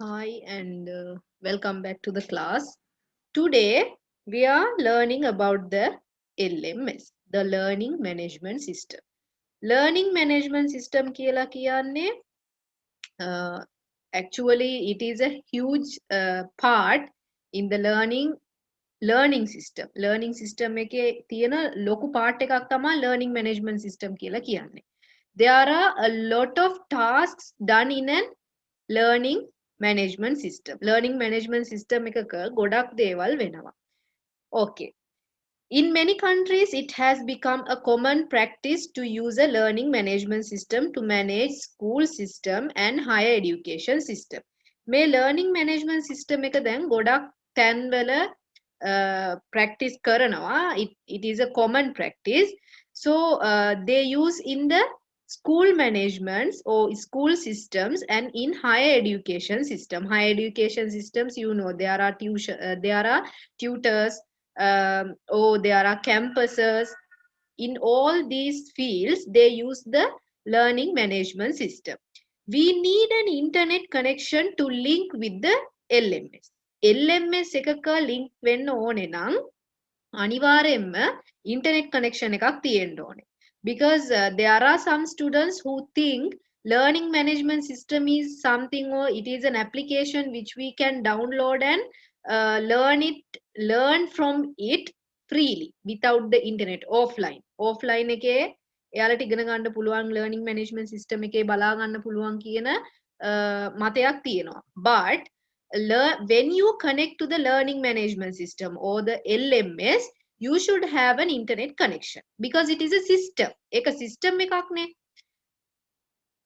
Hi and welcome back to the class. Today we are learning about the LMS, the Learning Management System. Learning Management System කියලා කියන්නේ actually it is a huge part in the learning system. Learning system එකේ තියෙන ලොකු part එකක් තමයි learning management system කියලා කියන්නේ. There are a lot of tasks done in an learning management system. Learning management system එකක ගොඩක් දේවල් වෙනවා. Okay. In many countries, it has become a common practice to use a learning management system to manage school system and higher education system. මේ learning management system එක දැන් ගොඩක් තැන්වල practice කරනවා. It is a common practice. So they use in the school managements or school systems and in higher education system. Higher education systems, you know, there are tutors, or there are campuses. In all these fields, they use the learning management system. We need an internet connection to link with the LMS. LMS එකක link වෙන්න ඕනේ නම් අනිවාර්යයෙන්ම internet connection එකක් තියෙන්න ඕනේ. Because there are some students who think learning management system is something, or it is an application which we can download and learn from it freely without the internet offline එකේ එයාලට ඉගෙන ගන්න පුළුවන් learning management system එකේ බලා ගන්න පුළුවන් කියන මතයක් තියෙනවා. But when you connect to the learning management system or the LMS, you should have an internet connection because it is a system. एक system එකක් නේ.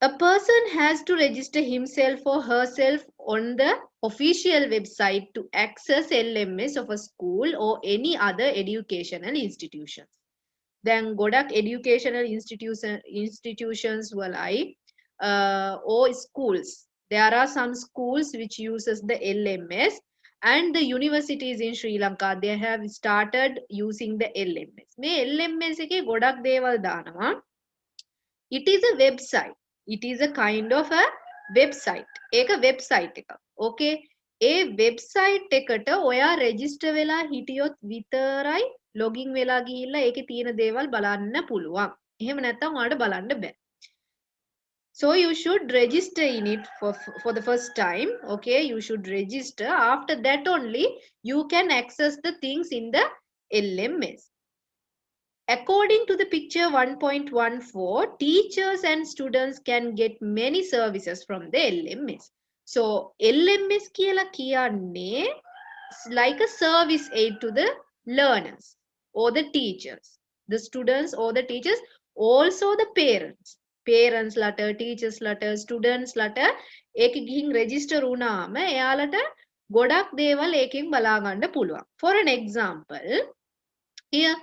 A person has to register himself or herself on the official website to access LMS of a school or any other educational institutions. Then ගොඩක් educational institutions වලයි or schools. There are some schools which uses the LMS, and the universities in Sri Lanka, they have started using the LMS. මේ LMS එකේ ගොඩක් දේවල් දානවා. It is a website. It is a kind of a website. ඒක website එකක්. Okay. ඒ website එකට ඔයා register වෙලා හිටියොත් විතරයි login වෙලා ගිහිල්ලා ඒකේ තියෙන දේවල් බලන්න පුළුවන්. එහෙම නැත්නම් ඔයාලට බලන්න බෑ. So you should register in it for the first time. Okay, you should register. After that only you can access the things in the LMS. According to the picture 1.14, teachers and students can get many services from the LMS. So LMS කියලා කියන්නේ like a service aid to the learners or the teachers, the students or the teachers, also the parents. Parents letter, teachers letter, students letter ඒක ගිහින් register වුණාම එයාලට ගොඩක් දේවල් ඒකෙන් බලා ගන්න පුළුවන්. For an example, here.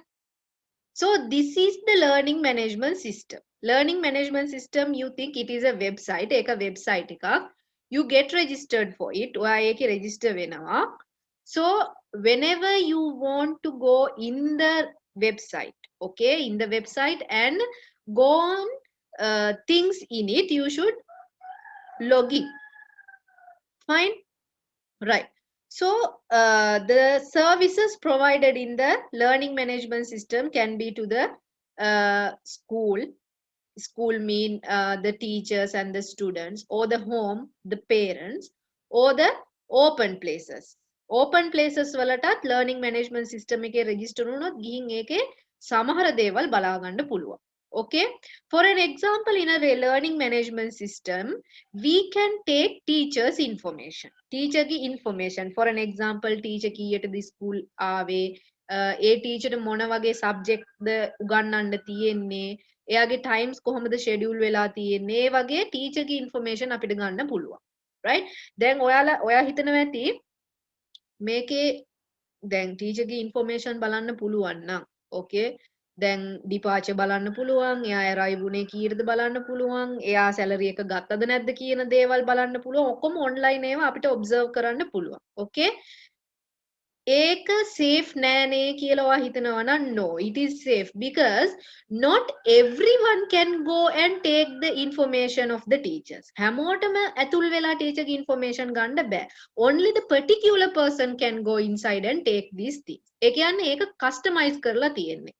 So this is the learning management system. Learning management system, you think it is a website, ඒක website එකක්. You get registered for it. ඔයා ඒකේ register වෙනවා. So whenever you want to go in the website, okay, in the website and go on things in it, you should log in. Fine, right. So the services provided in the learning management system can be to the school mean the teachers and the students, or the home, the parents, or the open places. Open places වලටත් learning management system එකේ register වුණොත් ගිහින් ඒකේ සමහර දේවල් බලා ගන්න පුළුවන්. Okay, for an example, in a learning management system we can take teachers information. Teacher ki information, for an example, teacher කීයටද school ආවේ, ඒ teacher මොන වගේ subject ද උගන්වන්න තියෙන්නේ, එයාගේ times කොහොමද schedule වෙලා තියෙන්නේ, ඒ වගේ teacher ගේ information අපිට ගන්න පුළුවන්. Right? දැන් ඔයා හිතනවා ඇති මේකේ දැන් teacher ගේ information බලන්න පුළුවන් නම්, okay, දැන් departure බලන්න පුළුවන්, එයා arrive වුණේ කීයටද බලන්න පුළුවන්, එයා salary එක ගත්තද නැද්ද කියන දේවල් බලන්න පුළුවන්. ඔක්කොම online ඒවා අපිට observe කරන්න පුළුවන්. Okay? ඒක safe නෑනේ කියලා ඔයා හිතනවා නම් no, it is safe because not everyone can go and take the information of the teachers. හැමෝටම ඇතුල් වෙලා teacher ගේ information ගන්න බෑ. Only the particular person can go inside and take these things. ඒ කියන්නේ ඒක customize කරලා තියෙන්නේ.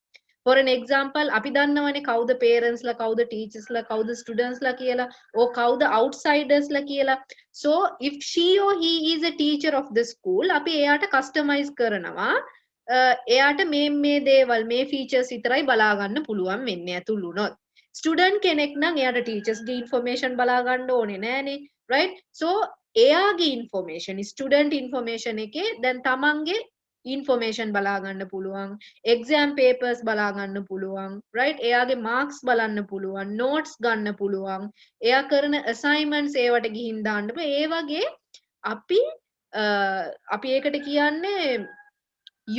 For an example, අපි දන්නවනේ කවුද parents ලා, කවුද teachers ලා, කවුද students ලා කියලා, or කවුද outsiders ලා කියලා. So if she or he is a teacher of the school, අපි එයාට customize කරනවා. එයාට මේ දේවල් මේ features විතරයි බලා ගන්න පුළුවන් වෙන්නේ ඇතුළු වුණොත්. Student කෙනෙක් නම් එයාට teachers ගේ information බලා ගන්න ඕනේ නෑනේ. Right? So එයාගේ information, student information එකේ දැන් තමන්ගේ information බලා ගන්න පුළුවන්, exam papers බලා ගන්න පුළුවන්, right? එයාගේ marks බලන්න පුළුවන්, notes ගන්න පුළුවන්, එයා කරන assignments ඒවට ගිහින් දාන්න පුළුවන්. ඒ වගේ අපි ඒකට කියන්නේ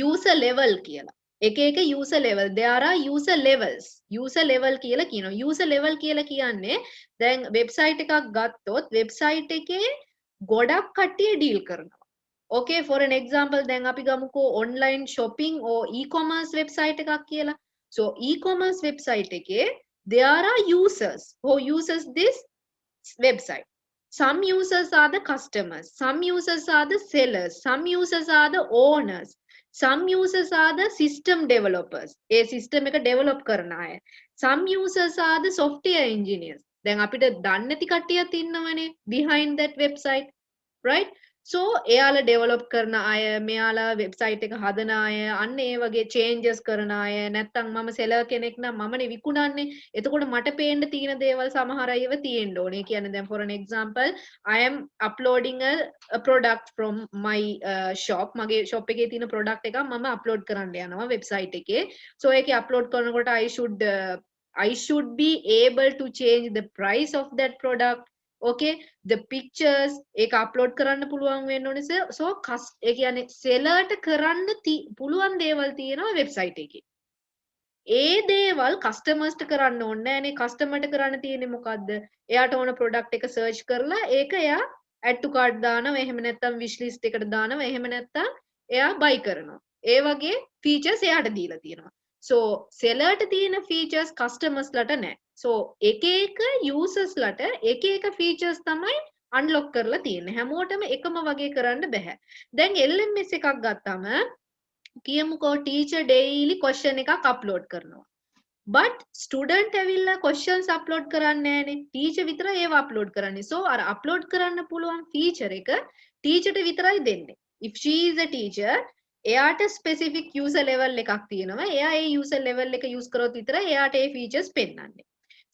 user level කියලා. එක user level, there are user levels. user level කියලා කියනවා. user level කියලා කියන්නේ දැන් website එකක් ගත්තොත් website එකේ ගොඩක් කට්ටිය deal කරනවා. Okay, for an example, දැන් අපි ගමුකෝ online shopping or e-commerce website එකක් කියලා. So e-commerce website එකේ there are users who uses this website. Some users are the customers, some users are the sellers, some users are the owners, some users are the system developers. A system එක develop කරන අය. Some users are the software engineers. දැන් අපිට දන්නේ නැති කට්ටියක් ඉන්නවනේ behind that website, right? So එයාලා develop කරන අය, මෙයාලා website එක හදන අය, අන්න ඒ වගේ changes කරන අය, නැත්තම් මම seller කෙනෙක් නම් මමනේ විකුණන්නේ. එතකොට මට පේන්න තියෙන දේවල් සමහර අයව තියෙන්න ඕනේ. කියන්නේ දැන් for an example, I am uploading a product from my shop. මගේ shop එකේ තියෙන product එකක් මම upload කරන්න යනවා website එකේ. So ඒකේ upload කරනකොට I should be able to change the price of that product. Okay, the pictures ඒක අප්ලෝඩ් කරන්න පුළුවන් වෙන්න ඕනේ. So ඒ කියන්නේ සෙලර්ට කරන්න පුළුවන් දේවල් තියෙනවා වෙබ්සයිට් එකේ. ඒ දේවල් කස්ටමර්ස්ට කරන්න ඕනේ නෑනේ. කස්ටමර්ට කරන්න තියෙන්නේ මොකද්ද? එයාට ඕන ප්‍රොඩක්ට් එක සර්ච් කරලා ඒක එයා add to cart දානවා. එහෙම නැත්නම් wish list එකට දානවා. එහෙම නැත්නම් එයා buy කරනවා. ඒ වගේ features එයාට දීලා තියෙනවා. So සෙලර්ට තියෙන features customers ලට නෑ. So එක users ලට එක features තමයි unlock කරලා තියෙන්නේ. හැමෝටම එකම වගේ කරන්න බෑ. දැන් LMS එකක් ගත්තාම කියමුකෝ teacher daily question එකක් upload කරනවා. But student ඇවිල්ලා questions upload කරන්නේ නෑනේ. teacher විතරයි ඒව upload කරන්නේ. So අර upload කරන්න පුළුවන් feature එක teacher ට විතරයි දෙන්නේ. If she is a teacher, එයාට specific user level එකක් තියෙනවා. එයා ඒ user level එක use කරොත් විතරයි එයාට ඒ features පෙන්වන්නේ.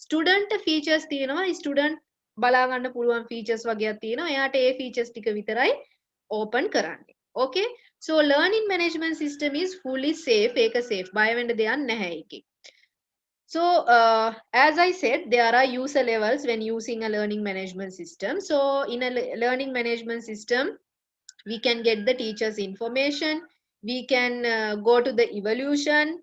Student features තියෙනවා. student බලා ගන්න පුළුවන් features වගේක් තියෙනවා. එයාට ඒ features ටික විතරයි open කරන්නේ. Okay? So learning management system is fully safe. ඒක safe. බය වෙන්න දෙයක් නැහැ ඒකේ. So as I said, there are user levels when using a learning management system. So in a learning management system, we can get the teacher's information. We can go to the evaluation,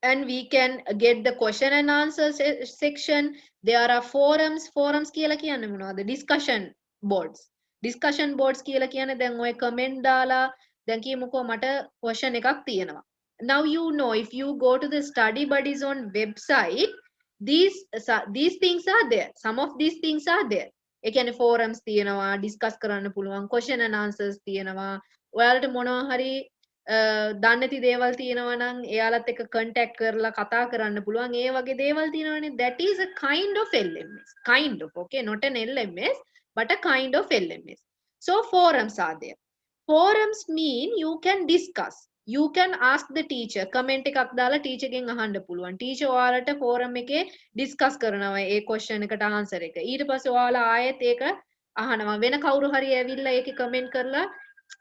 and we can get the question and answer section. There are forums. Forums කියලා කියන්නේ මොනවද? Discussion boards. Discussion boards කියලා කියන්නේ දැන් ඔය comment දාලා දැන් කියමුකෝ මට question එකක් තියෙනවා. Now you know, if you go to the study buddies on website, these things are there. Some of these things are there. ඒ කියන්නේ forums තියෙනවා, discuss කරන්න පුළුවන්, question and answers තියෙනවා. ඔයාලට මොනවා හරි දන්නේ නැති දේවල් තියෙනවා නම් එයාලත් එක්ක contact කරලා කතා කරන්න පුළුවන්. ඒ වගේ දේවල් තියෙනවනේ. That is a kind of LMS. Kind of, okay, not an LMS, but a kind of LMS. So forums are there. Forums mean you can discuss. You can ask the teacher. Comment එකක් දාලා teacher ගෙන් අහන්න පුළුවන්. Teacher ඔයාලට forum එකේ discuss කරනවා ඒ question එකට answer එක. ඊට පස්සේ ඔයාලා ආයෙත් ඒක අහනවා. වෙන කවුරු හරි ඇවිල්ලා ඒකේ comment කරලා.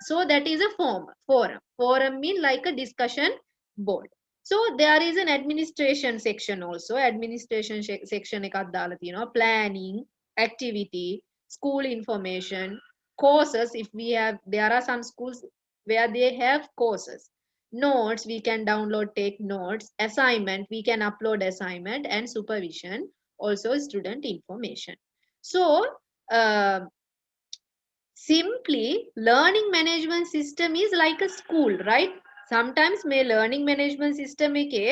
So that is a forum. Forum mean like a discussion board. So there is an administration section also. Administration section එකක් දාලා තියෙනවා. Planning, activity, school information, courses. If we have, there are some schools where they have courses. Notes, we can download, take notes. Assignment, we can upload assignment. And supervision, also student information. So simply learning management system is like a school, right? Sometimes මේ learning management system එකේ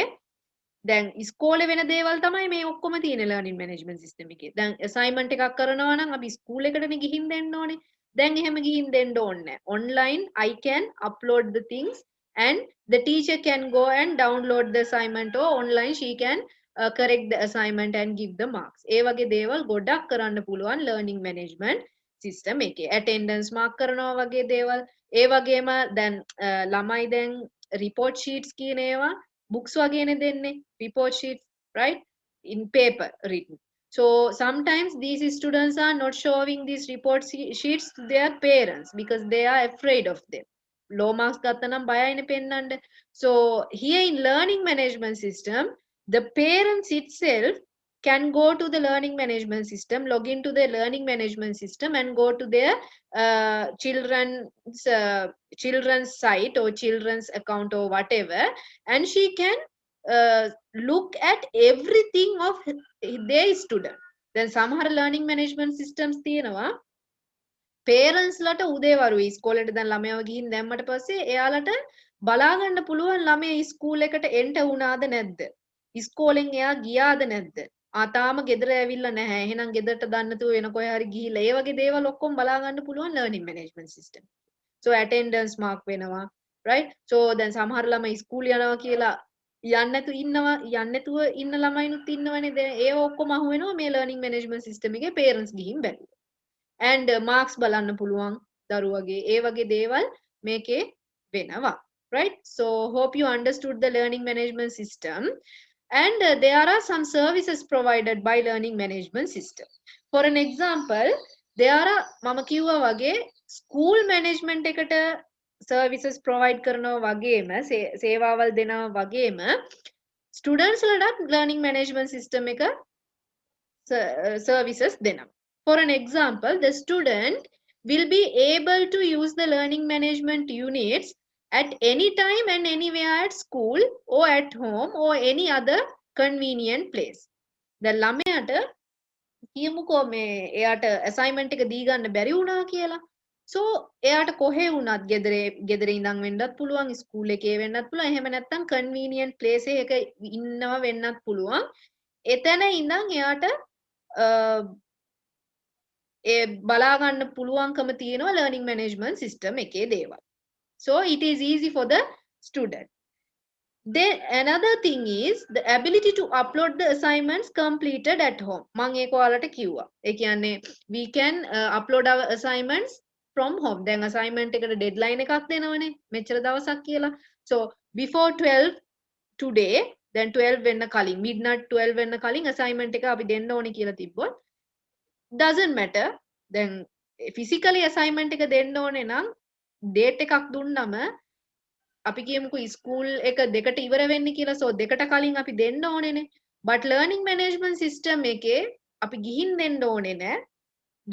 දැන් ඉස්කෝලේ වෙන දේවල් තමයි මේ ඔක්කොම තියෙන learning management system එකේ. දැන් assignment එකක් කරනවා නම් අපි ස්කූල් එකටනේ ගිහින් දෙන්න ඕනේ. දැන් එහෙම ගිහින් දෙන්න ඕනේ නැහැ. Online I can upload the things and the teacher can go and download the assignment or online she can correct the assignment and give the marks. ඒ වගේ දේවල් ගොඩක් කරන්න පුළුවන් learning management system එකේ. attendance mark කරනවා වගේ දේවල්. ඒ වගේම දැන් ළමයි දැන් report sheets කියන ඒවා books වගේනේ දෙන්නේ report sheets, right? In paper written. So sometimes these students are not showing these report sheets to their parents because they are afraid of them. Low marks ගත්ත නම් බයයිනේ පෙන්නන්න. So here in learning management system, the parents itself can go to the learning management system, log into the learning management system and go to their children's site or children's account or whatever, and she can look at everything of their student. Then සමහර learning management systems තියෙනවා parents ලට උදේවරු ඉස්කෝලේට දැන් ළමයාව ගිහින් දැම්මට පස්සේ එයාලට බලා ගන්න පුළුවන් ළමයා ඉස්කෝල එකට එන්ටර් වුණාද නැද්ද, ඉස්කෝලෙන් එයා ගියාද නැද්ද, තාම ගෙදර ඇවිල්ලා නැහැ, එහෙනම් ගෙදරට දන්න නැතුව වෙන කොහේ හරි ගිහිල්ලා, ඒ වගේ දේවල් ඔක්කොම බලා ගන්න පුළුවන් learning management system. So attendance mark වෙනවා, right? So දැන් සමහර ළමයි ස්කූල් යනවා කියලා යන්න නැතුව ඉන්න ළමයිනුත් ඉන්නවනේ. දැන් ඒ ඔක්කොම අහු වෙනවා මේ learning management system එකේ parents ගිහින් බැලුවා. and marks බලන්න පුළුවන් දරුවගේ, ඒ වගේ දේවල් මේකේ වෙනවා, right? So hope you understood the learning management system. And there are some services provided by learning management system. For an example, there are මම කිව්වා වගේ school management එකට services provide කරනවා වගේම සේවාවල් දෙනවා වගේම students ලටත් learning management system එක services දෙනවා. For an example, the student will be able to use the learning management units at any time and anywhere at school or at home or any other convenient place. දැන් ළමයාට කියමුකෝ මේ එයාට assignment එක දී ගන්න බැරි වුණා කියලා. So එයාට කොහේ වුණත් ගෙදර ඉඳන් වෙන්නත් පුළුවන්, ස්කූල් එකේ වෙන්නත් පුළුවන්, එහෙම නැත්නම් convenient place එකක ඉන්නව වෙන්නත් පුළුවන්. එතන ඉඳන් එයාට බලා ගන්න පුළුවන්කම තියෙනවා learning management system එකේ දේවල්. So it is easy for the student. Then another thing is the ability to upload the assignments completed at home. මම ඒක ඔයාලට කිව්වා. ඒ කියන්නේ we can upload our assignments from home. දැන් assignment එකට deadline එකක් දෙනවනේ මෙච්චර දවසක් කියලා. So before 12 today, then 12 වෙන්න කලින්, midnight 12 වෙන්න කලින් assignment එක අපි දෙන්න ඕනේ කියලා තිබ්බොත් doesn't matter. Then physically assignment එක දෙන්න ඕනේ නම් date එකක් දුන්නම අපි කියමුකෝ ස්කූල් එක දෙකට ඉවර වෙන්නේ කියලා, so දෙකට කලින් අපි දෙන්න ඕනේනේ. but learning management system එකේ අපි ගිහින් දෙන්න ඕනේ නැහැ.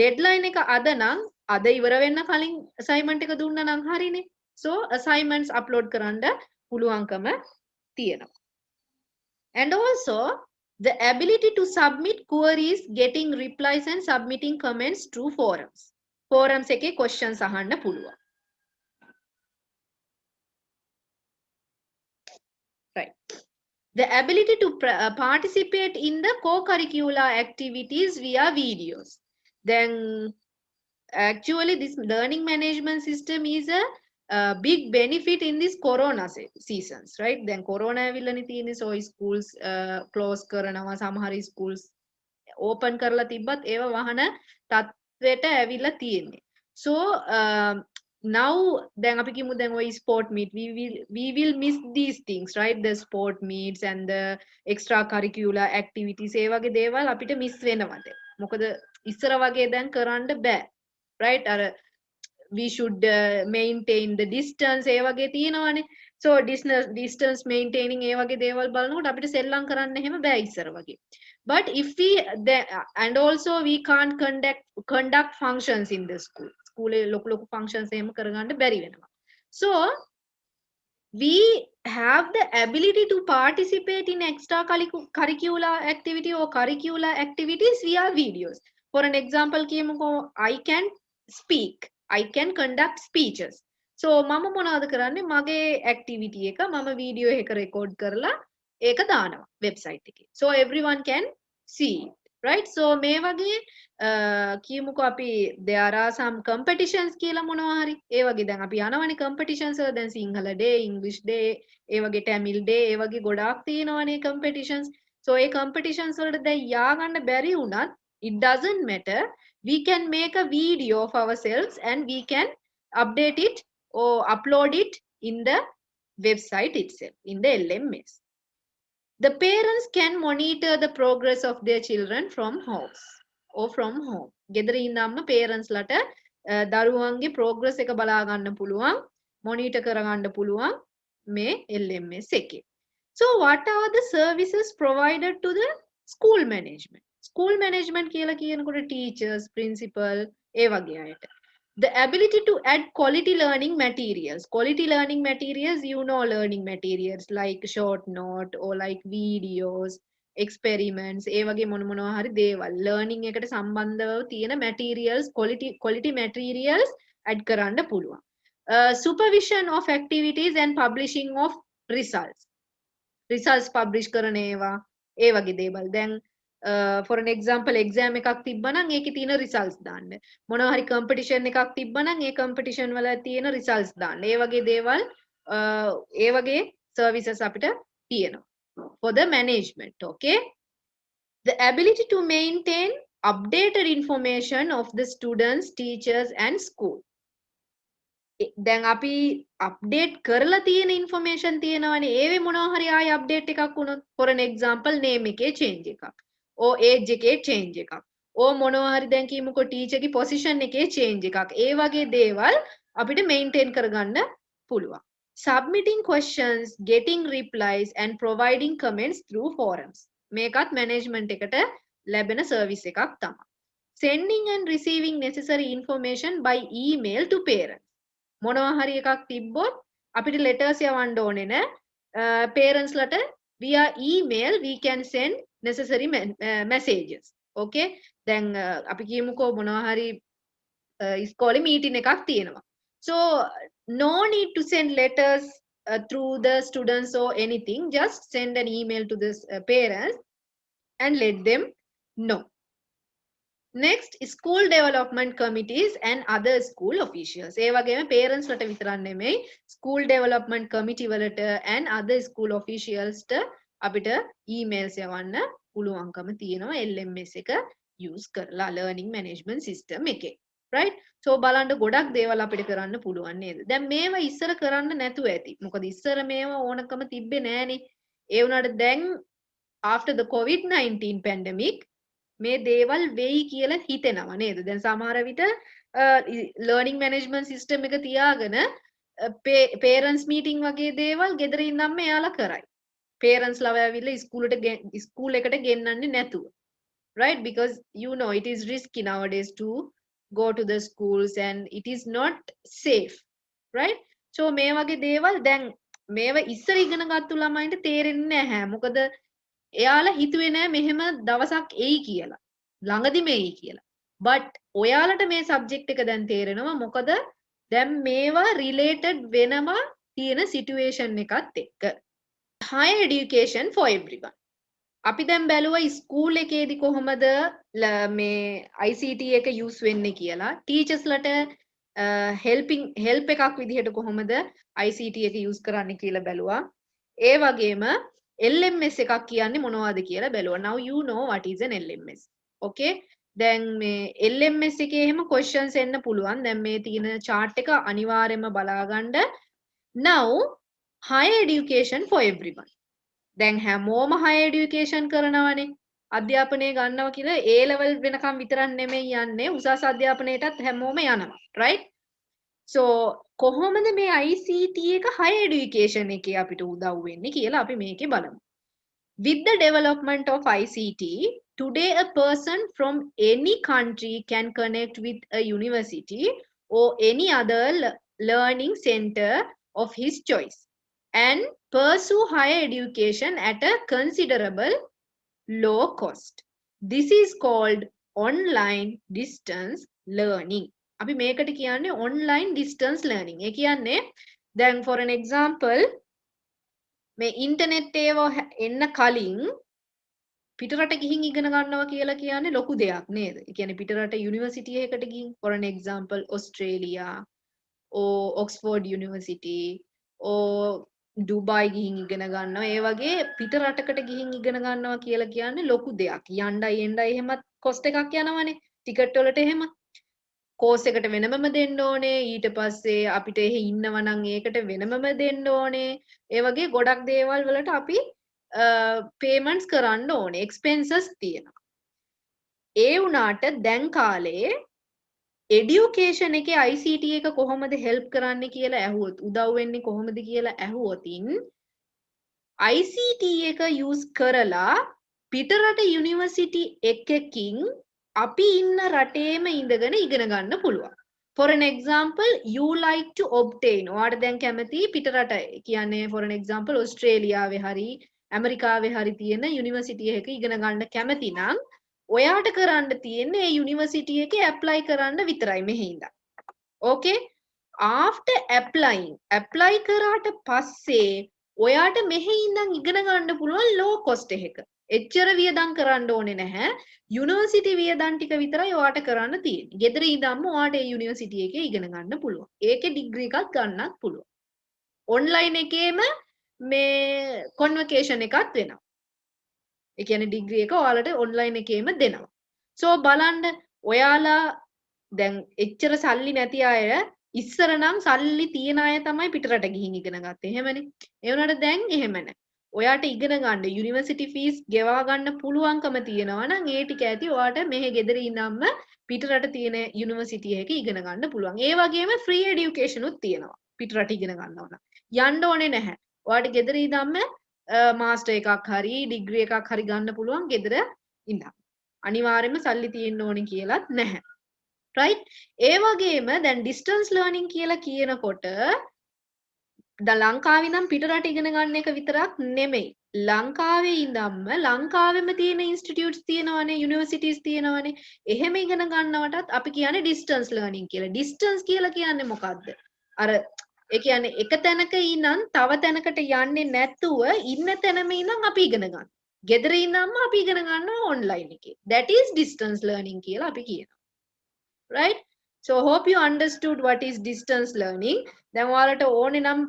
deadline එක අද නම් අද ඉවර වෙන්න කලින් assignment එක දුන්නා නම් හරිනේ. so assignments upload කරන්න පුළුවන්කම තියෙනවා. and also the ability to submit queries, getting replies and submitting comments through forums. forums එකේ questions අහන්න පුළුවන්. Right. The ability to participate in the co-curricular activities via videos. Then actually this learning management system is a big benefit in this corona seasons, right? Then corona ඇවිල්ලානේ තියෙන්නේ, so schools close කරනවා, සමහර schools open කරලා තිබ්බත් ඒවා වහන තත්වෙට ඇවිල්ලා තියෙන්නේ. So now then අපි කියමු දැන් ඔය sport meet, we will miss these things, right? The sport meets and the extra curricular activities, ඒ වගේ දේවල් අපිට miss වෙනවා දැන්. මොකද ඉස්සර වගේ දැන් කරන්න බෑ, right? අර we should maintain the distance, ඒ වගේ තියෙනවානේ. so distance maintaining ඒ වගේ දේවල් බලනකොට අපිට සෙල්ලම් කරන්න එහෙම බෑ ඉස්සර වගේ. but if we and also we can't conduct functions in the school. school ලොකු functions එහෙම කරගන්න බැරි වෙනවා. so we have the ability to participate in extra curricular activity or curricular activities via videos. For an example, I can speak. I can conduct speeches. So මම මොනවද කරන්නේ මගේ activity එක මම video එක record කරලා ඒක දානවා website එකේ. So everyone can see it. Right? So මේ වගේ කියමුකෝ අපි there are some competitions කියලා මොනවා හරි ඒ වගේ දැන් අපි යනවනේ competitions වල දැන් සිංහල day, English day, ඒ වගේ Tamil day, ඒ වගේ ගොඩාක් තියෙනවනේ competitions. So ඒ competitions වලට දැන් යා ගන්න බැරි වුණත් it doesn't matter. We can make a video of ourselves and we can update it or upload it in the website itself, in the LMS. The parents can monitor the progress of their children from house or from home. ගෙදර ඉඳන්ම parents ලට දරුවන්ගේ progress එක බලා ගන්න පුළුවන්, monitor කර ගන්න පුළුවන් මේ LMS එකේ. So what are the services provided to the school management? School management කියලා කියනකොට teachers, principal ඒ වගේ අයට. The ability to add quality learning materials. Quality learning materials, you know learning materials like short note or like videos, experiments, ඒ වගේ මොනවා හරි දේවල්. Learning එකට සම්බන්ධව තියෙන materials, quality materials add කරන්න පුළුවන්. Supervision of activities and publishing of results. Results publish කරන ඒවා ඒ වගේ දේවල්. දැන් for an example exam එකක් තිබ්බනම් ඒකේ තියෙන results දාන්න. මොනවා හරි competition එකක් තිබ්බනම් ඒ competition වල තියෙන results දාන්න. ඒ වගේ දේවල් ඒ වගේ services අපිට තියෙනවා. For the management, okay? The ability to maintain updated information of the students, teachers and school. දැන් අපි අප්ඩේට් කරලා තියෙන ඉන්ෆර්මේෂන් තියෙනවනේ ඒවේ මොනවා හරි ආයෙ අප්ඩේට් එකක් වුණොත් for an example name එකේ change එකක් or age එකේ change එකක් or මොනවා හරි දැන් කියමුකෝ teacher ගේ position එකේ change එකක් ඒ වගේ දේවල් අපිට maintain කරගන්න පුළුවන්. Submitting questions, getting replies and providing comments through forums. මේකත් management එකට ලැබෙන service එකක් තමයි. Sending and receiving necessary information by email to parents. මොනවා හරි එකක් තිබ්බොත් අපිට letters යවන්න ඕනේ නෑ. Parents ලට via email we can send necessary messages. Okay? දැන් අපි කියමුකෝ මොනවා හරි ඉස්කෝලේ meeting එකක් තියෙනවා. So no need to send letters through the students or anything. Just send an email to the parents and let them know. Next, school development committees and other school officials. ඒ වගේම parents ලට විතරක් නෙමෙයි school development committee වලට and other school officials ට අපිට emails යවන්න පුළුවන්කම තියෙනවා LMS එක use කරලා learning management system එකේ. Right? So බලන්න ගොඩක් දේවල් අපිට කරන්න පුළුවන් නේද? දැන් මේවා ඉස්සර කරන්න නැතුව ඇති. මොකද ඉස්සර මේවා ඕනකම තිබ්බේ නෑනේ. ඒ වුණාට දැන් after the COVID-19 pandemic මේ දේවල් වෙයි කියලා හිතෙනවා නේද? දැන් සමහර විට learning management system එක තියාගෙන parents meeting වගේ දේවල් ගෙදර ඉඳන්ම එයාලා කරයි. parents ලව ඇවිල්ලා ස්කූල් එකට ගෙන්නන්නේ නැතුව. Right? Because you know it is risky nowadays to go to the schools and it is not safe. Right? So මේ වගේ දේවල් දැන් මේව ඉස්සර ඉගෙන ගත්තු ළමයින්ට තේරෙන්නේ නැහැ. මොකද එයාලා හිතුවේ නෑ මෙහෙම දවසක් එයි කියලා. ළඟදිම එයි කියලා. But ඔයාලට මේ subject එක දැන් තේරෙනවා මොකද දැන් මේවා related වෙනවා තියෙන situation එකත් එක්ක. Higher education for everyone. අපි දැන් බැලුවා ස්කූල් එකේදී කොහොමද මේ ICT එක use වෙන්නේ කියලා. teachers ලට help එකක් විදිහට කොහොමද ICT එක use කරන්නේ කියලා බැලුවා. ඒ වගේම LMS එකක් කියන්නේ මොනවද කියලා බැලුවා. Now you know what is an LMS. Okay? දැන් මේ LMS එකේ එහෙම questions එන්න පුළුවන්. දැන් මේ තියෙන chart එක අනිවාර්යයෙන්ම බලා ගන්න. Now higher education for everyone. දැන් හැමෝම higher education කරනවනේ. අධ්‍යාපනය ගන්නවා කියලා A level වෙනකම් විතරක් නෙමෙයි යන්නේ. උසස් අධ්‍යාපනයටත් හැමෝම යනවා. Right? So කොහොමද මේ ICT එක higher education එකේ අපිට උදව් වෙන්නේ කියලා අපි මේකේ බලමු. With the development of ICT, today a person from any country can connect with a university or any other learning center of his choice and pursue higher education at a considerable low cost. This is called online distance learning. අපි මේකට කියන්නේ online distance learning. ඒ කියන්නේ දැන් for an example මේ internet ඒවා එන්න කලින් පිටරට ගිහින් ඉගෙන ගන්නවා කියලා කියන්නේ ලොකු දෙයක් නේද? ඒ කියන්නේ පිටරට යුනිවර්සිටි එකකට ගිහින් for an example Australia or Oxford University or Dubai ගිහින් ඉගෙන ගන්නවා. ඒ වගේ පිට රටකට ගිහින් ඉගෙන ගන්නවා කියලා කියන්නේ ලොකු දෙයක්. යණ්ඩයි එණ්ඩයි එහෙමත් කොස්ට් එකක් යනවනේ. ටිකට් වලට එහෙම. කෝස් එකට වෙනමම දෙන්න ඕනේ. ඊට පස්සේ අපිට එහෙ ඉන්නවා නම් ඒකට වෙනමම දෙන්න ඕනේ. ඒ වගේ ගොඩක් දේවල් වලට අපි payments කරන්න ඕනේ. expenses තියෙනවා. ඒ වුණාට දැන් කාලේ education එකේ ICT එක කොහොමද help කරන්නේ කියලා ඇහුවොත් උදව් වෙන්නේ කොහොමද කියලා ඇහුවොතින් ICT එක use කරලා පිටරට යුනිවර්සිටි එකකින් අපි ඉන්න රටේම ඉඳගෙන ඉගෙන ගන්න පුළුවන්. For an example you like to obtain ඔයාට දැන් කැමති පිටරට කියන්නේ for an example ඕස්ට්‍රේලියාවේ හරි ඇමරිකාවේ හරි තියෙන යුනිවර්සිටි එකක ඉගෙන ගන්න කැමති නම් ඔයාට කරන්න තියෙන්නේ ඒ යුනිවර්සිටි එකේ apply කරන්න විතරයි මෙහි ඉඳන්. Okay? After apply කරාට පස්සේ ඔයාට මෙහි ඉඳන් ඉගෙන ගන්න පුළුවන් low cost එකක. එච්චර වියදම් කරන්න ඕනේ නැහැ. යුනිවර්සිටි වියදම් ටික විතරයි ඔයාට කරන්න තියෙන්නේ. ගෙදර ඉඳන්ම ඔයාට ඒ යුනිවර්සිටි එකේ ඉගෙන ගන්න පුළුවන්. ඒකේ ඩිග්‍රී එකක් ගන්නත් පුළුවන්. ඔන්ලයින් එකේම මේ convocation එකක් වෙනවා. ඒ කියන්නේ ඩිග්‍රී එක ඔයාලට ඔන්ලයින් එකේම දෙනවා. සෝ බලන්න ඔයාලා දැන් එච්චර සල්ලි නැති අය ඉස්සර නම් සල්ලි තියන අය තමයි පිටරට ගිහින් ඉගෙන ගත්තේ. එහෙමනේ. ඒ වුණාට දැන් එහෙම නැහැ. ඔයාට ඉගෙන ගන්න යුනිවර්සිටි ෆීස් ගෙවා ගන්න පුළුවන්කම තියෙනවා නම් ඒ ටික ඇති ඔයාට මෙහෙ ගෙදර ඉඳන්ම පිටරට තියෙන යුනිවර්සිටි එකක ඉගෙන ගන්න පුළුවන්. ඒ වගේම ෆ්‍රී এডুকেෂන් උත් තියෙනවා. පිටරට ඉගෙන ගන්නවා නම්. යන්න ඕනේ නැහැ. ඔයාට ගෙදර ඉඳන්ම මාස්ටර් එකක් හරි ඩිග්‍රී එකක් හරි ගන්න පුළුවන් ගෙදර ඉඳන්. අනිවාර්යයෙන්ම සල්ලි තියෙන්න ඕනේ කියලාත් නැහැ. right? ඒ වගේම දැන් distance learning කියලා කියනකොට දැන් ලංකාවේ නම් පිටරට ඉගෙන ගන්න එක විතරක් නෙමෙයි. ලංකාවේ ඉඳන්ම ලංකාවෙම තියෙන ඉන්ස්ටිටියුට්ස් තියෙනවනේ, යුනිවර්සිටිස් තියෙනවනේ. එහෙම ඉගෙන ගන්නවටත් අපි කියන්නේ distance learning කියලා. distance කියලා කියන්නේ මොකද්ද? අර ඒ කියන්නේ එක තැනක ඉඳන් තව තැනකට යන්නේ නැතුව ඉන්න තැනම ඉඳන් අපි ඉගෙන ගන්න. ගෙදර ඉඳන්ම අපි ඉගෙන ගන්නවා ඔන්ලයින් එකේ. That is distance learning කියලා අපි කියනවා. Right? So hope you understood what is distance learning. දැන් ඔයාලට ඕනේ නම්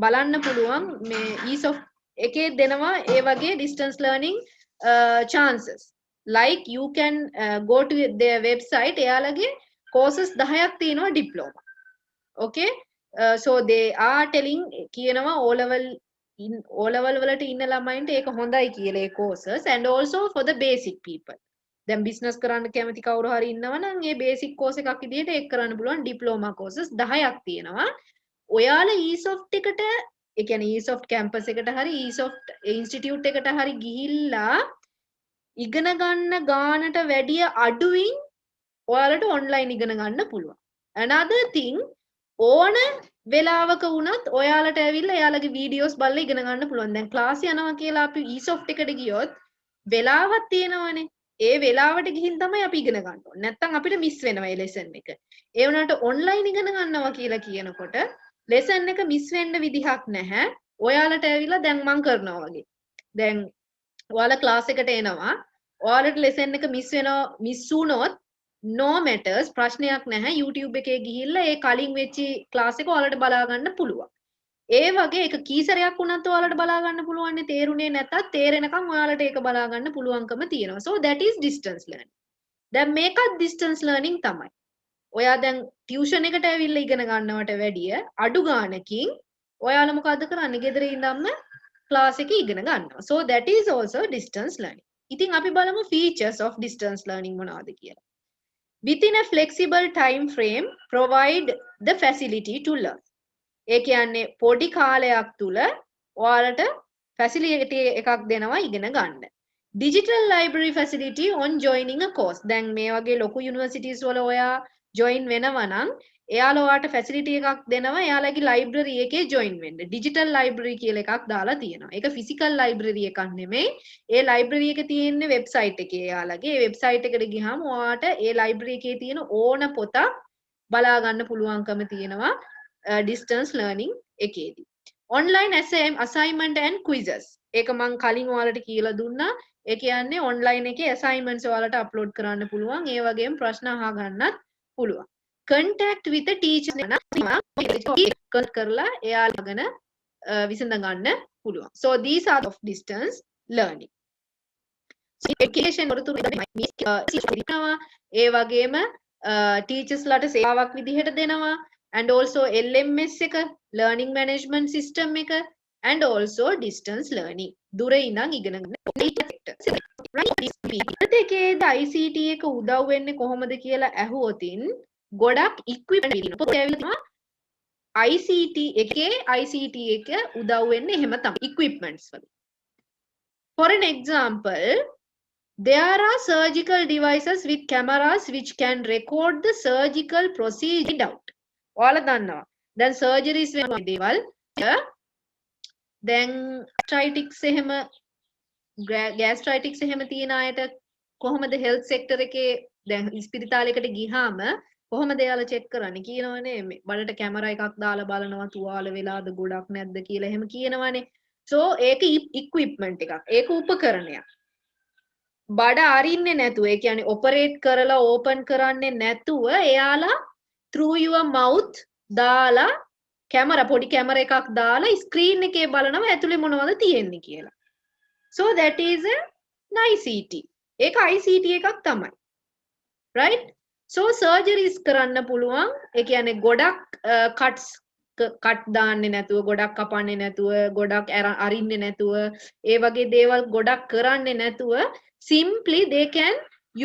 බලන්න පුළුවන් මේ ESOF එකේ දෙනවා ඒ වගේ distance learning chances. Like you can go to their website. එයාලගේ courses 10ක් තියෙනවා diploma. Okay? So they are telling කියනවා O level වලට ඉන්න ළමයින්ට ඒක හොඳයි කියලා ඒ courses and also for the basic people. දැන් බිස්නස් කරන්න කැමති කවුරු හරි ඉන්නවා නම් ඒ බේසික් කෝස් එකක් විදිහට ඒක කරන්න පුළුවන් ඩිප්ලෝමා කෝසස් 10ක් තියෙනවා. ඔයාලා ESOFT එකට ඒ කියන්නේ ESOFT කැම්පස් එකට හරි ESOFT ඉන්ස්ටිටියුට් එකට හරි ගිහිල්ලා ඉගෙන ගන්න ගානට වැඩිය අඩුවින් ඔයාලට ඔන්ලයින් ඉගෙන ගන්න පුළුවන්. Another thing ඕන වෙලාවක වුණත් ඔයාලට ඇවිල්ලා එයාලගේ වීඩියෝස් බලලා ඉගෙන ගන්න පුළුවන්. දැන් ක්ලාස් යනවා කියලා අපි ESOFT එකට ගියොත් වෙලාවක් තියෙනවනේ. ඒ වෙලාවට ගිහින් තමයි අපි ඉගෙන ගන්න ඕනේ. නැත්තම් අපිට මිස් වෙනවා ඒ ලෙසන් එක. ඒ වුණාට ඔන්ලයින් ඉගෙන ගන්නවා කියලා කියනකොට ලෙසන් එක මිස් වෙන්න විදිහක් නැහැ. ඔයාලට ඇවිල්ලා දැන් මම කරනවා වගේ. දැන් ඔයාලා ක්ලාස් එකට එනවා. ඔයාලට ලෙසන් එක මිස් වුණොත් no matters ප්‍රශ්නයක් නැහැ. YouTube එකේ ගිහිල්ලා ඒ කලින් වෙච්ච ක්ලාස් එක ඔයාලට බලා ගන්න පුළුවන්. ඒ වගේ එක කීසරයක් වුණත් ඔයාලට බලා ගන්න පුළුවන් නේ. තේරුනේ නැත්තත් තේරෙනකන් ඔයාලට ඒක බලා ගන්න පුළුවන්කම තියෙනවා. So that is distance learning. දැන් මේකත් distance learning තමයි. ඔයා දැන් ටියුෂන් එකට ඇවිල්ලා ඉගෙන ගන්නවට වැඩිය අඩු ගානකින් ඔයාලා මොකද්ද කරන්නේ? ගෙදර ඉඳන්ම ක්ලාස් එකේ ඉගෙන ගන්නවා. So that is also distance learning. ඉතින් අපි බලමු features of distance learning මොනවද කියලා. Within a flexible time frame provide the facility to learn. ඒ කියන්නේ පොඩි කාලයක් තුල ඔයාලට facility එකක් දෙනවා ඉගෙන ගන්න. Digital library facility on joining a course. දැන් මේ වගේ ලොකු universities වල ඔයා join වෙනවා නම් එයාලා ඔයාට facility එකක් දෙනවා එයාලගේ library එකේ join වෙන්න. digital library කියලා එකක් දාලා තියෙනවා. ඒක physical library එකක් නෙමෙයි. ඒ library එක තියෙන්නේ website එකේ එයාලගේ. ඒ website එකට ගියාම ඔයාට ඒ library එකේ තියෙන ඕන පොතක් බලා ගන්න පුළුවන්කම තියෙනවා distance learning එකේදී. online assignment and quizzes. ඒක මම කලින් ඔයාලට කියලා දුන්නා. ඒ කියන්නේ online එකේ assignments ඔයාලට upload කරන්න පුළුවන්. ඒ වගේම ප්‍රශ්න අහ ගන්නත් පුළුවන්. contact with the teacher කරලා එයාලගෙන විසඳ ගන්න පුළුවන්. So these are of distance learning. education ඒ වගේම teachers ලට සේවාවක් විදිහට දෙනවා and also LMS එක learning management system එක and also distance learning දුරේ ඉඳන් ඉගෙන ගන්න ඒකේද ICT එක උදව් වෙන්නේ කොහොමද කියලා ඇහුවොතින් ගොඩක් equipment තියෙනවා ICT එකේ ICT එක උදව් වෙන්නේ එහෙම තමයි equipments වල. For an example, there are surgical devices with cameras which can record the surgical procedure out. ඔයාලා දන්නවා. දැන් surgeries වෙන දේවල් දැන් gastritis එහෙම gastritis එහෙම තියෙන අයට කොහොමද health sector එකේ දැන් ඉස්පිරිතාලයකට ගියාම කොහොමද එයාලා check කරන්නේ කියනවනේ මේ බඩට කැමරා එකක් දාලා බලනවා තුවාල වෙලාද ගොඩක් නැද්ද කියලා එහෙම කියනවනේ. So ඒක equipment එකක්. ඒක උපකරණයක්. බඩ අරින්නේ නැතුව ඒ කියන්නේ ඔපරේට් කරලා ඕපන් කරන්නේ නැතුව එයාලා through your mouth දාලා කැමරා පොඩි කැමරා එකක් දාලා ස්ක්‍රීන් එකේ බලනවා ඇතුලේ මොනවද තියෙන්නේ කියලා. So that is an ICT. ඒක ICT එකක් තමයි. Right? So surgeries කරන්න පුළුවන්. ඒ කියන්නේ ගොඩක් cuts cut දාන්නේ නැතුව ගොඩක් කපන්නේ නැතුව ගොඩක් අරින්නේ නැතුව ඒ වගේ දේවල් ගොඩක් කරන්නේ නැතුව simply they can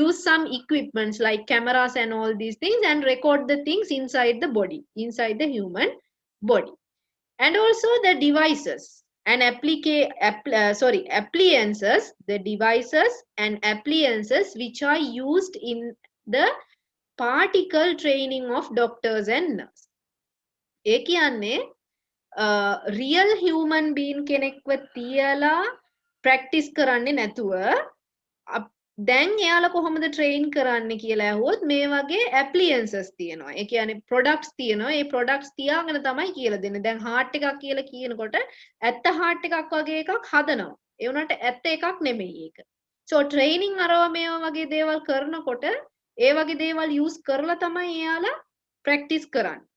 use some equipments like cameras and all these things and record the things inside the body, inside the human body. And also the devices and appliances, the devices and appliances which are used in the particle training of doctors and nurses. ඒ කියන්නේ real human being කෙනෙක්ව තියලා practice කරන්නේ නැතුව දැන් එයාලා කොහොමද train කරන්නේ කියලා අහුවොත් මේ වගේ appliances තියෙනවා. ඒ කියන්නේ products තියෙනවා. ඒ products තියාගෙන තමයි කියලා දෙන්නේ. දැන් heart එකක් කියලා කියනකොට ඇත්ත heart එකක් වගේ එකක් හදනවා. ඒ වුණාට ඇත්ත එකක් නෙමෙයි ඒක. So training අරව මේවා වගේ දේවල් කරනකොට ඒ වගේ දේවල් use කරලා තමයි එයාලා practice කරන්නේ.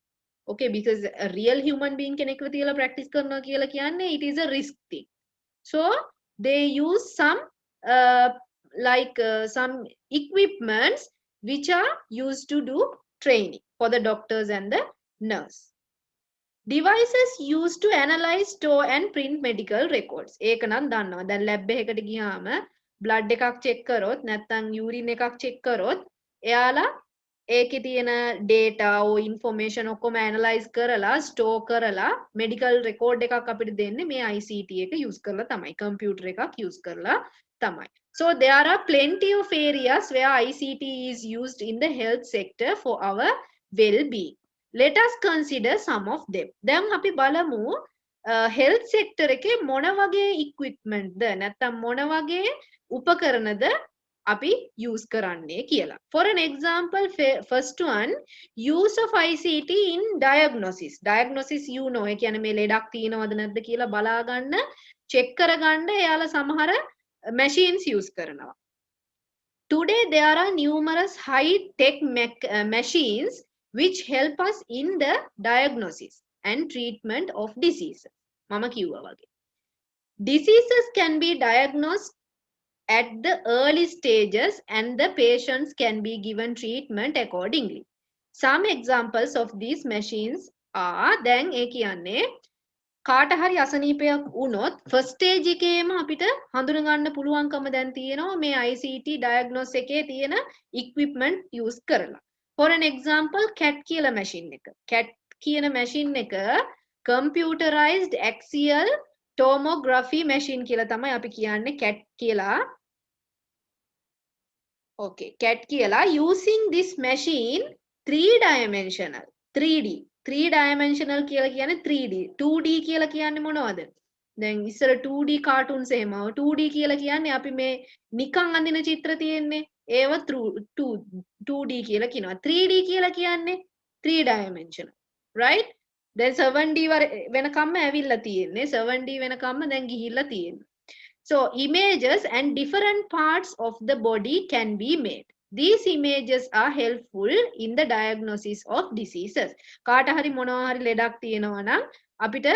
Okay, because a real human being කෙනෙක්ව තියලා practice කරනවා කියලා කියන්නේ it is a risk thing. So they use some some equipments which are used to do training for the doctors and the nurse. Devices used to analyze, store and print medical records. ඒක නම් දන්නවා. දැන් lab එකකට ගියාම blood එකක් check කරොත් නැත්නම් urine එකක් check කරොත් එයාලා ඒකේ තියෙන data or information ඔක්කොම analyze කරලා store කරලා medical record එකක් අපිට දෙන්නේ මේ ICT එක use කරලා තමයි. computer එකක් use කරලා තමයි. So there are plenty of areas where ICT is used in the health sector for our well-being. Let us consider some of them. දැන් අපි බලමු health sector එකේ මොන වගේ equipment ද නැත්නම් මොන වගේ උපකරණද අපි use කරන්නේ කියලා. For an example, first one, use of ICT in diagnosis. Diagnosis you know, ඒ කියන්නේ මේ ලෙඩක් තියෙනවද නැද්ද කියලා බලා ගන්න, check කරගන්න එයාලා සමහර machines use කරනවා. Today there are numerous high-tech machines which help us in the diagnosis and treatment of diseases. මම කිව්වා වගේ. Diseases can be diagnosed at the early stages and the patients can be given treatment accordingly. Some examples of these machines are දැන් ඒ කියන්නේ කාට හරි අසනීපයක් වුණොත් first stage එකේම අපිට හඳුන ගන්න පුළුවන්කම දැන් තියෙනවා මේ ICT diagnose එකේ තියෙන equipment use කරලා. For an example, CAT කියලා machine එක. CAT කියන machine එක computerized axial tomography machine කියලා තමයි අපි කියන්නේ CAT කියලා. Okay, CAT කියලා. Using this machine 3-dimensional 3D කියලා කියන්නේ 3D 2D කියලා කියන්නේ මොනවද? දැන් ඉස්සර 2D cartoons එහෙම 2D කියලා කියන්නේ අපි මේ නිකන් අඳින චිත්‍ර තියෙන්නේ ඒව 2D කියලා කියනවා. 3D කියලා කියන්නේ 3 dimensional, right? දැන් 7D වෙනකම්ම ඇවිල්ලා තියෙන්නේ. 7D වෙනකම්ම දැන් ගිහිල්ලා තියෙන්නේ. So images and different parts of the body can be made. These images are helpful in the diagnosis of diseases. කාට හරි මොනවා හරි ලෙඩක් තියෙනවා නම් අපිට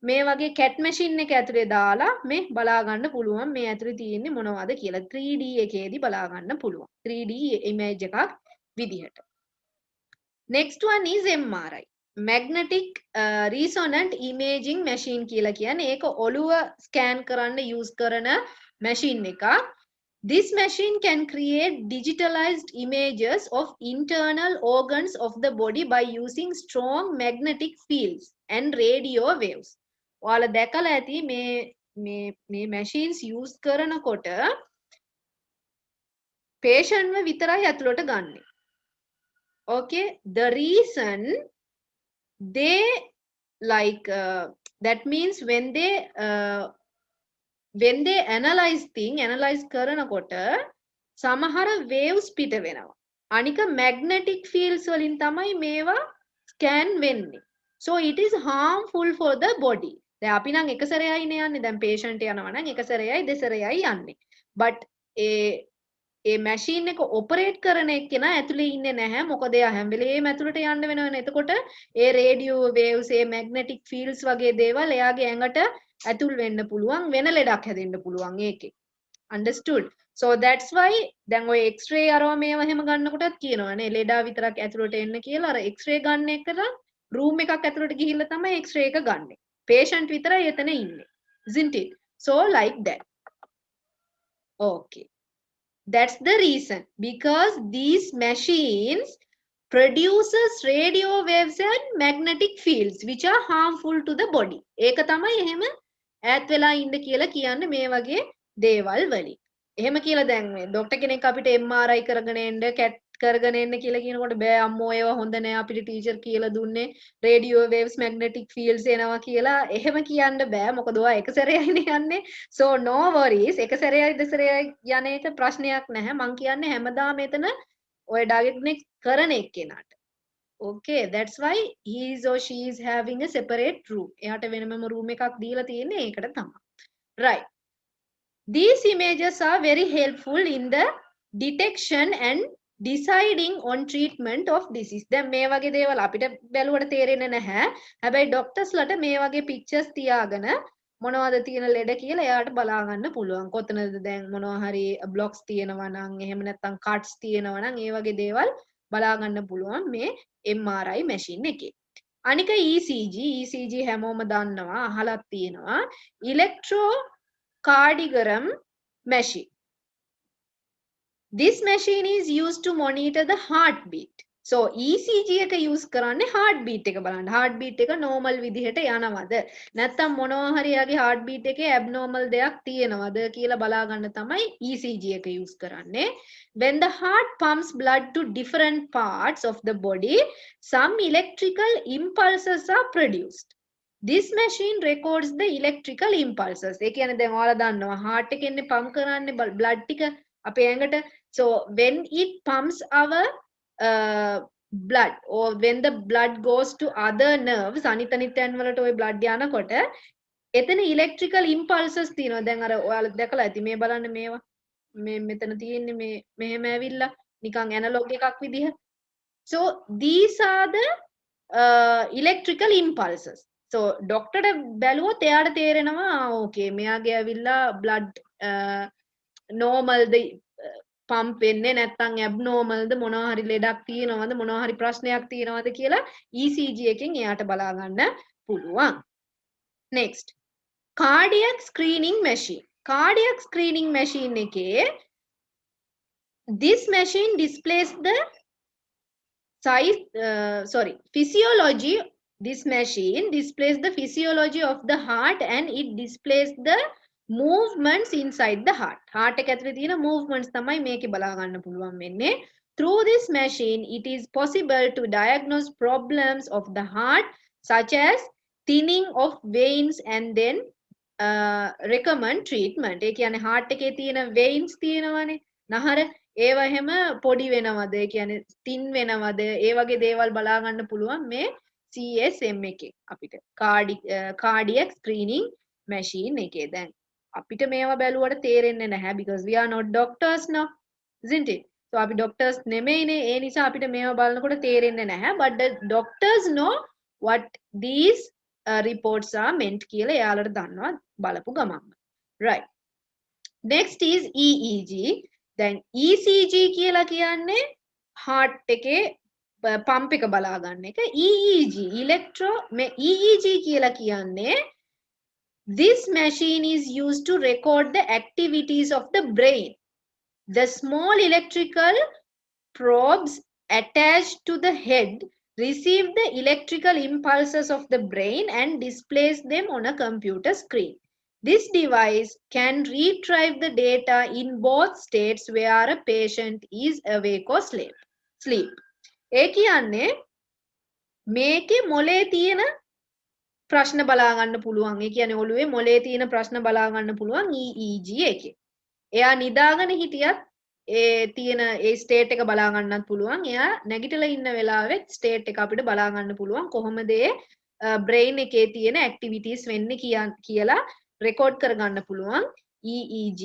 මේ වගේ CAT machine එක ඇතුලේ දාලා මේ බලා ගන්න පුළුවන් මේ ඇතුලේ තියෙන්නේ මොනවද කියලා 3D එකේදී බලා ගන්න පුළුවන්. 3D image එකක් විදිහට. Next one is MRI. Magnetic resonant imaging machine කියලා කියන්නේ ඒක ඔළුව scan කරන්න use කරන machine එකක්. This machine can create digitalized images of internal organs of the body by using strong magnetic fields and radio waves. ඔයාලා දැකලා ඇති මේ machines use කරනකොට patient ව විතරයි ඇතුළට ගන්නෙ. Okay, the reason they like that means when they analyze කරනකොට සමහර waves පිට වෙනවා. අනික magnetic fields වලින් තමයි මේවා scan වෙන්නේ. So it is harmful for the body. දැන් අපි නම් එක සැරේයි යන්නේ. දැන් patient යනවා නම් එක සැරේයි දෙසරේයි යන්නේ. But ඒ machine එක operate කරන එක්කෙනා ඇතුලේ ඉන්නේ නැහැ. මොකද එයා හැම වෙලේම ඇතුලට යන්න වෙනවනේ. එතකොට ඒ radio waves, ඒ magnetic fields වගේ දේවල් එයාගේ ඇඟට ඇතුල් වෙන්න පුළුවන්, වෙන ලෙඩක් හැදෙන්න පුළුවන් ඒකේ. Understood? So that's why දැන් ඔය x-ray අරව මේව හැම ගන්නකොටත් කියනවානේ ලෙඩා විතරක් ඇතුලට එන්න කියලා. අර x-ray ගන්න එක room එකක් ඇතුලට ගිහිල්ලා තමයි x-ray එක ගන්නෙ. Patient විතරයි එතන ඉන්නේ. Isn't it? So like that. Okay. That's the reason, because these machines produces radio waves and magnetic fields which are harmful to the body. ඒක තමයි එහෙම ඈත් වෙලා ඉන්න කියලා කියන්නේ මේ වගේ දේවල් වලින්. එහෙම කියලා දැන් මේ ડોක්ටර් කෙනෙක් අපිට MRI කරගෙන එන්න, CAT කරගෙන එන්න කියලා කියනකොට බෑ අම්මෝ ඒවා හොඳ නෑ අපිට ටීචර් කියලා දුන්නේ radio waves magnetic fields එනවා කියලා. එහෙම කියන්න බෑ මොකද ඔයා එක සැරේයිනේ යන්නේ. So no worries. එක සැරේයි දෙසරේයි යන එක ප්‍රශ්නයක් නැහැ. මං කියන්නේ හැමදාම එතන ඔය diagnosis කරන එක්කෙනාට. Okay, that's why he is or she is having a separate room. එයාට වෙනම room එකක් දීලා තියෙන්නේ ඒකට තමයි. Right. These images are very helpful in the detection and deciding on treatment of disease. දැන් මේ වගේ දේවල් අපිට බැලුවට තේරෙන්නේ නැහැ. හැබැයි doctors ලට මේ වගේ pictures තියාගෙන මොනවද තියෙන ලෙඩ කියලා එයාට බලා ගන්න පුළුවන්. කොතනද දැන් මොනවා හරි blocks තියෙනවා නම් එහෙම නැත්නම් cuts තියෙනවා නම් ඒ වගේ දේවල් බලා ගන්න පුළුවන් මේ MRI machine එකේ. අනික ECG හැමෝම දන්නවා අහලත් තියෙනවා. Electrocardiogram machine. This machine is used to monitor the heartbeat. So ECG එක use කරන්නේ heartbeat එක බලන්න. heartbeat එක normal විදිහට යනවද? නැත්නම් මොනවා හරි යාගේ heartbeat එකේ abnormal දෙයක් තියෙනවද කියලා බලා ගන්න තමයි ECG එක use කරන්නේ. When the heart pumps blood to different parts of the body, some electrical impulses are produced. This machine records the electrical impulses. ඒ කියන්නේ දැන් ඔයාලා දන්නවා heart එකෙන්නේ pump කරන්නේ blood ටික අපේ ඇඟට. So when it pumps our blood or when the blood goes to other nerves, අනිත් තැන් වලට ওই blood යනකොට එතන electrical impulses තියෙනවා. දැන් අර ඔයාලා දැකලා ඇති මේ බලන්න මේවා. මේ මෙතන තියෙන්නේ මේ මෙහෙම ඇවිල්ලා නිකන් analog එකක් විදිහ. So these are the electrical impulses. So doctor බැලුවොත් එයාට තේරෙනවා okay මෙයාගේ ඇවිල්ලා blood normal ද pump වෙන්නේ නැත්නම් abnormal ද මොනවා හරි ලෙඩක් තියෙනවද මොනවා හරි ප්‍රශ්නයක් තියෙනවද කියලා ECG එකෙන් එයාට බලා ගන්න පුළුවන්. Next, cardiac screening machine. Cardiac screening machine එකේ this machine displays the physiology. This machine displays the physiology of the heart and it displays the movements inside the heart. Heart එක ඇතුලේ තියෙන movements තමයි මේකේ බලා ගන්න පුළුවන් වෙන්නේ. Through this machine it is possible to diagnose problems of the heart such as thinning of veins and then recommend treatment. ඒ කියන්නේ heart එකේ තියෙන veins තියෙනවානේ නහර ඒවා එහෙම පොඩි වෙනවද? ඒ කියන්නේ thin වෙනවද? ඒ වගේ දේවල් බලා ගන්න පුළුවන් මේ CSM එකේ අපිට. cardiac screening machine එකේ. දැන් අපිට මේවා බැලුවට තේරෙන්නේ නැහැ because we are not doctors now, isn't it? So අපි doctors නෙමෙයිනේ. ඒ නිසා අපිට මේවා බලනකොට තේරෙන්නේ නැහැ. But the doctors know what these reports are meant කියලා එයාලට දන්නවා බලපු ගමන්ම. Right. Next is EEG. දැන් ECG කියලා කියන්නේ heart එකේ pump එක බලා ගන්න එක. EEG EEG කියලා කියන්නේ this machine is used to record the activities of the brain. The small electrical probes attached to the head receive the electrical impulses of the brain and displays them on a computer screen. This device can retrieve the data in both states where a patient is awake or sleep. ඒ කියන්නේ මේකේ මොලේ තියෙන ප්‍රශ්න බලා ගන්න පුළුවන්. ඒ කියන්නේ ඔළුවේ මොලේ තියෙන ප්‍රශ්න බලා ගන්න පුළුවන් EEG එකේ. එයා නිදාගෙන හිටියත් ඒ තියෙන ඒ ස්ටේට් එක බලා ගන්නත් පුළුවන්. එයා නැගිටලා ඉන්න වෙලාවෙත් ස්ටේට් එක අපිට බලා ගන්න පුළුවන්. කොහොමද ඒ බ්‍රේන් එකේ තියෙන ඇක්ටිවිටීස් වෙන්නේ කියලා රෙකෝඩ් කර ගන්න පුළුවන් EEG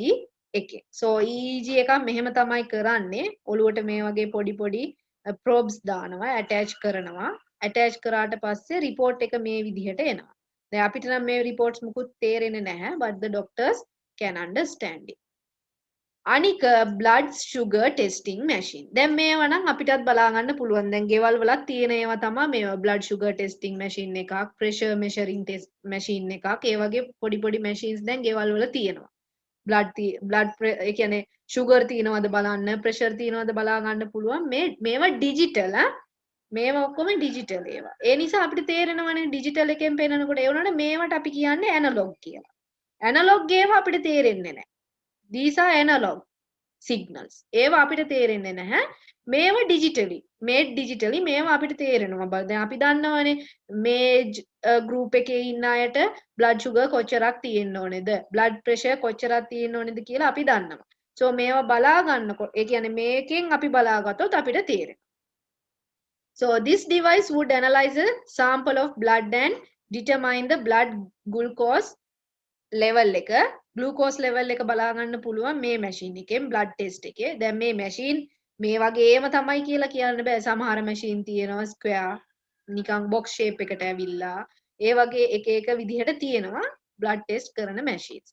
එකේ. So EEG එකක් මෙහෙම තමයි කරන්නේ. ඔළුවට මේ වගේ පොඩි probes දානවා, attach කරනවා. attach කරාට පස්සේ report එක මේ විදිහට එනවා. දැන් අපිට නම් මේ reports මුකුත් තේරෙන්නේ නැහැ, but the doctors can understand it. අනික blood sugar testing machine. දැන් මේවා නම් අපිටත් බලා ගන්න පුළුවන්. දැන් ගෙවල් වලත් තියෙන ඒවා තමයි මේවා blood sugar testing machine එකක්, pressure measuring test machine එකක්. ඒ වගේ පොඩි machines දැන් ගෙවල් වල තියෙනවා. blood ඒ කියන්නේ sugar තියෙනවද බලන්න, pressure තියෙනවද බලා ගන්න පුළුවන්. මේවා digital මේවා ඔක්කොම digital ඒවා. ඒ නිසා අපිට තේරෙනවනේ digital එකෙන් පෙන්නනකොට ඒ වුණාට මේවට අපි කියන්නේ analog කියලා. analog ඒවා අපිට තේරෙන්නේ නැහැ. These are analog signals. ඒවා අපිට තේරෙන්නේ නැහැ. මේවා made digitally මේවා අපිට තේරෙනවා. දැන් අපි දන්නවනේ මේ group එකේ ඉන්න අයට blood sugar කොච්චරක් තියෙන්න ඕනේද? blood pressure කොච්චරක් තියෙන්න ඕනේද කියලා අපි දන්නවා. So මේවා බලා ගන්නකොට ඒ කියන්නේ මේකෙන් අපි බලාගත්තොත් අපිට තේරෙනවා. So this device would analyze a sample of blood and determine the blood glucose level එක glucose level එක බලා ගන්න පුළුවන් මේ machine එකෙන් blood test එකේ. දැන් මේ machine මේ වගේම තමයි කියලා කියන්න බෑ. සමහර machine තියෙනවා square නිකන් box shape එකට ඇවිල්ලා ඒ වගේ එක විදිහට තියෙනවා blood test කරන machines.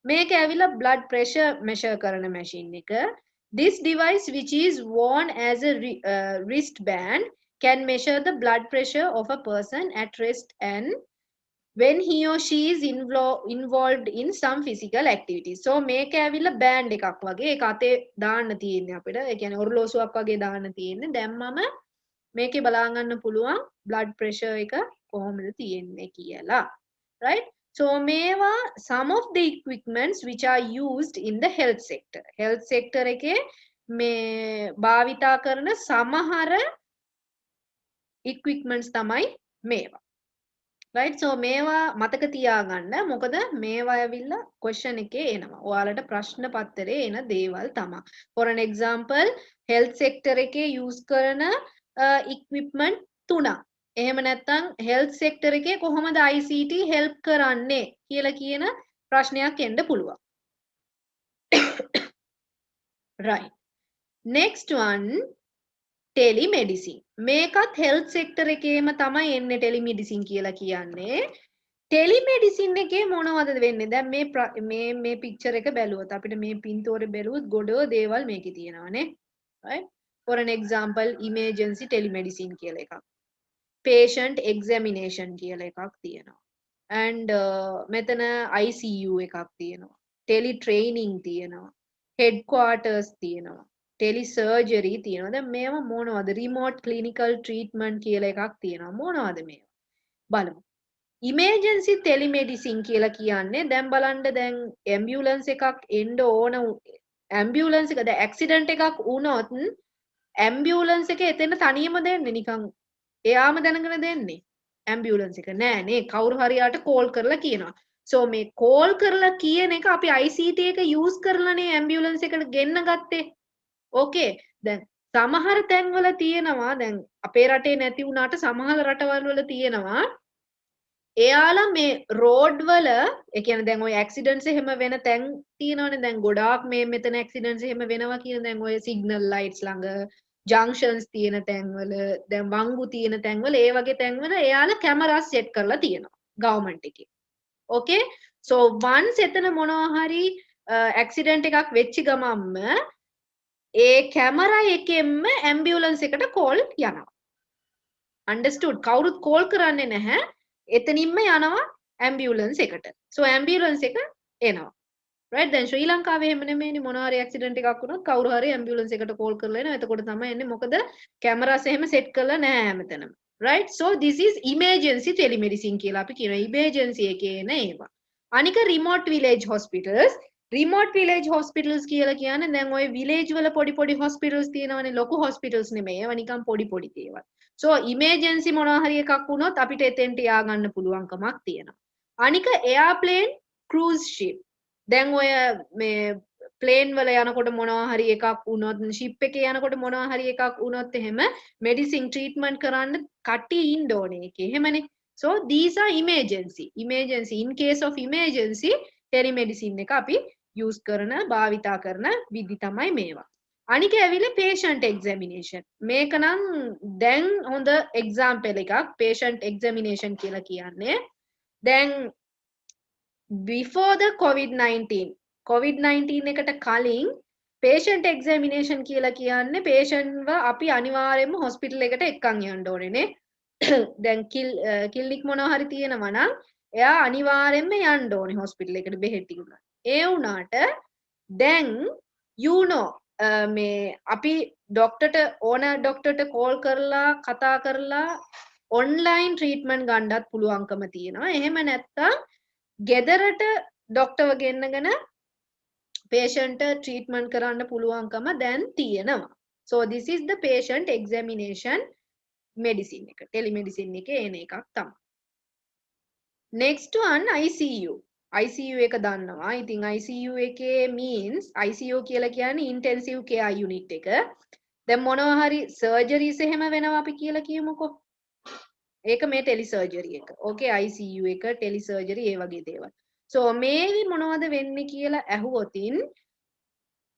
මේක ඇවිල්ලා blood pressure measure කරන machine එක. This device which is worn as a wristband can measure the blood pressure of a person at rest and when he or she is involved in some physical activities. So මේක ඇවිල්ලා band එකක් වගේ ඒක අතේ දාන්න තියෙන්නේ අපිට. ඒ කියන්නේ ඔරලෝසුවක් වගේ දාන්න තියෙන්නේ. දැම්මම මේකේ බලා ගන්න පුළුවන් blood pressure එක කොහොමද තියෙන්නේ කියලා. Right? So මේවා some of the equipments which are used in the health sector. Health sector එකේ මේ භාවිතා කරන සමහර equipments තමයි මේවා. Right? So මේවා මතක තියාගන්න. මොකද මේවා ඇවිල්ලා question එකේ එනවා. ඔයාලට ප්‍රශ්න පත්‍රයේ එන දේවල් තමයි. For an example, health sector එකේ use කරන equipment 3ක්. එහෙම නැත්නම් health sector එකේ කොහොමද ICT help කරන්නේ කියලා කියන ප්‍රශ්නයක් එන්න පුළුවන්. Right. Next one, telemedicine. මේකත් health sector එකේම තමයි එන්නේ telemedicine කියලා කියන්නේ. telemedicine එකේ මොනවද වෙන්නේ? දැන් මේ picture එක බැලුවොත් අපිට මේ පින්තූරේ බැලුවොත් ගොඩෝ දේවල් මේකේ තියෙනවානේ. Right? For an example, emergency telemedicine කියලා එකක්. patient examination කියලා එකක් තියෙනවා. and මෙතන ICU එකක් තියෙනවා. teletraining තියෙනවා. headquarters තියෙනවා. telesurgery තියෙනවා. දැන් මේවා මොනවද? remote clinical treatment කියලා එකක් තියෙනවා. මොනවද මේවා? බලමු. emergency telemedicine කියලා කියන්නේ දැන් බලන්න දැන් ambulance එකක් එන්න ඕන ambulance එක දැන් accident එකක් වුණොත් ambulance එක එතන තනියම දෙන්නේ නිකන් එයාම දැනගෙන දෙන්නේ ambulance එක නෑ නේ කවුරු හරි යාට call කරලා කියනවා. so මේ call කරලා කියන එක අපි ICT එක use කරලානේ ambulance එකට ගෙන්න ගත්තේ. ඕකේ දැන් සමහර තැන්වල තියෙනවා දැන් අපේ රටේ නැති වුණාට සමහර රටවල් වල තියෙනවා එයාලා මේ රෝඩ් වල ඒ කියන්නේ දැන් ওই ඇක්සිඩන්ට්ස් එහෙම වෙන තැන් තියෙනවනේ දැන් ගොඩාක් මේ මෙතන ඇක්සිඩන්ට්ස් එහෙම වෙනවා කියන දැන් ඔය සිග්නල් ලයිට්ස් ළඟ ජංක්ෂන්ස් තියෙන තැන්වල දැන් වංගු තියෙන තැන්වල ඒ වගේ තැන්වල එයාලා කැමරාස් සෙට් කරලා තියෙනවා ගවර්න්මන්ට් එකේ. ඕකේ සෝ වන්ස් එතන මොනවා හරි ඇක්සිඩන්ට් එකක් වෙච්ච ගමන්ම ඒ කැමරා එකෙන්ම ඇම්බියුලන්ස් එකට කෝල් යනවා. අන්ඩර්ස්ටුඩ් කවුරුත් කෝල් කරන්නේ නැහැ. එතනින්ම යනවා ඇම්බියුලන්ස් එකට. සෝ ඇම්බියුලන්ස් එක එනවා. රයිට් දැන් ශ්‍රී ලංකාවේ එහෙම නෙමෙයිනේ මොනවා හරි ඇක්සිඩන්ට් එකක් වුණොත් කවුරු හරි ඇම්බියුලන්ස් එකට කෝල් කරලා එනවා. එතකොට තමයි එන්නේ මොකද කැමරාස් එහෙම සෙට් කරලා නැහැ හැමතැනම. right so this is emergency telemedicine කියලා අපි කියනවා emergency එකේ එන ඒවා. අනික remote village hospitals කියලා කියන්නේ දැන් ওই village වල පොඩි පොඩි hospitals තියෙනවනේ ලොකු hospitals නෙමෙයි ඒවා නිකන් පොඩි පොඩි දේවල්. so emergency මොනවා හරි එකක් වුණොත් අපිට එතෙන්ට යා ගන්න පුළුවන්කමක් තියෙනවා. අනික airplane cruise ship දැන් ඔය මේ ප්ලේන් වල යනකොට මොනවා හරි එකක් වුණොත් ෂිප් එකේ යනකොට මොනවා හරි එකක් වුණොත් එහෙම මෙඩිසින් ට්‍රීට්මන්ට් කරන්න කට්ටිය ඉන්න ඕනේ ඒකේ එහෙමනේ so these are emergency in case of emergency telemedicine එක අපි use කරන භාවිතා කරන විදි තමයි මේවා අනික ඇවිල්ලා patient examination මේක නම් දැන් හොඳ example එකක් patient examination කියලා කියන්නේ දැන් before the COVID-19 එකට කලින් patient examination කියලා කියන්නේ patient ව අපි අනිවාර්යයෙන්ම hospital එකට එක්කන් යන්න ඕනේ නේ. දැන් කිල්ලික් මොනවා හරි තියෙනවා නම් එයා අනිවාර්යයෙන්ම යන්න ඕනේ hospital එකට බෙහෙත් ටික ගන්න. ඒ වුණාට දැන් you know මේ අපි ඩොක්ටර්ට කෝල් කරලා කතා කරලා online treatment ගන්නත් පුළුවන්කම තියෙනවා. එහෙම නැත්නම් ගෙදරට ඩොක්ටර්ව ගෙන්නගෙන patient treatment කරන්න පුළුවන්කම දැන් තියෙනවා. So this is the patient examination medicine එක. telemedicine එකේ එන එකක් තමයි. Next one ICU. ICU එක දන්නවා. ඉතින් ICU එකේ means ICU කියලා කියන්නේ intensive care unit එක. දැන් මොනවා හරි surgeries එහෙම වෙනවා අපි කියලා කියමුකෝ. ඒක මේ ටෙලිසර්ජරි එක. ඕකේ ICU එක ටෙලිසර්ජරි ඒ වගේ දේවල්. so මේ මොනවද වෙන්නේ කියලා ඇහුවොතින්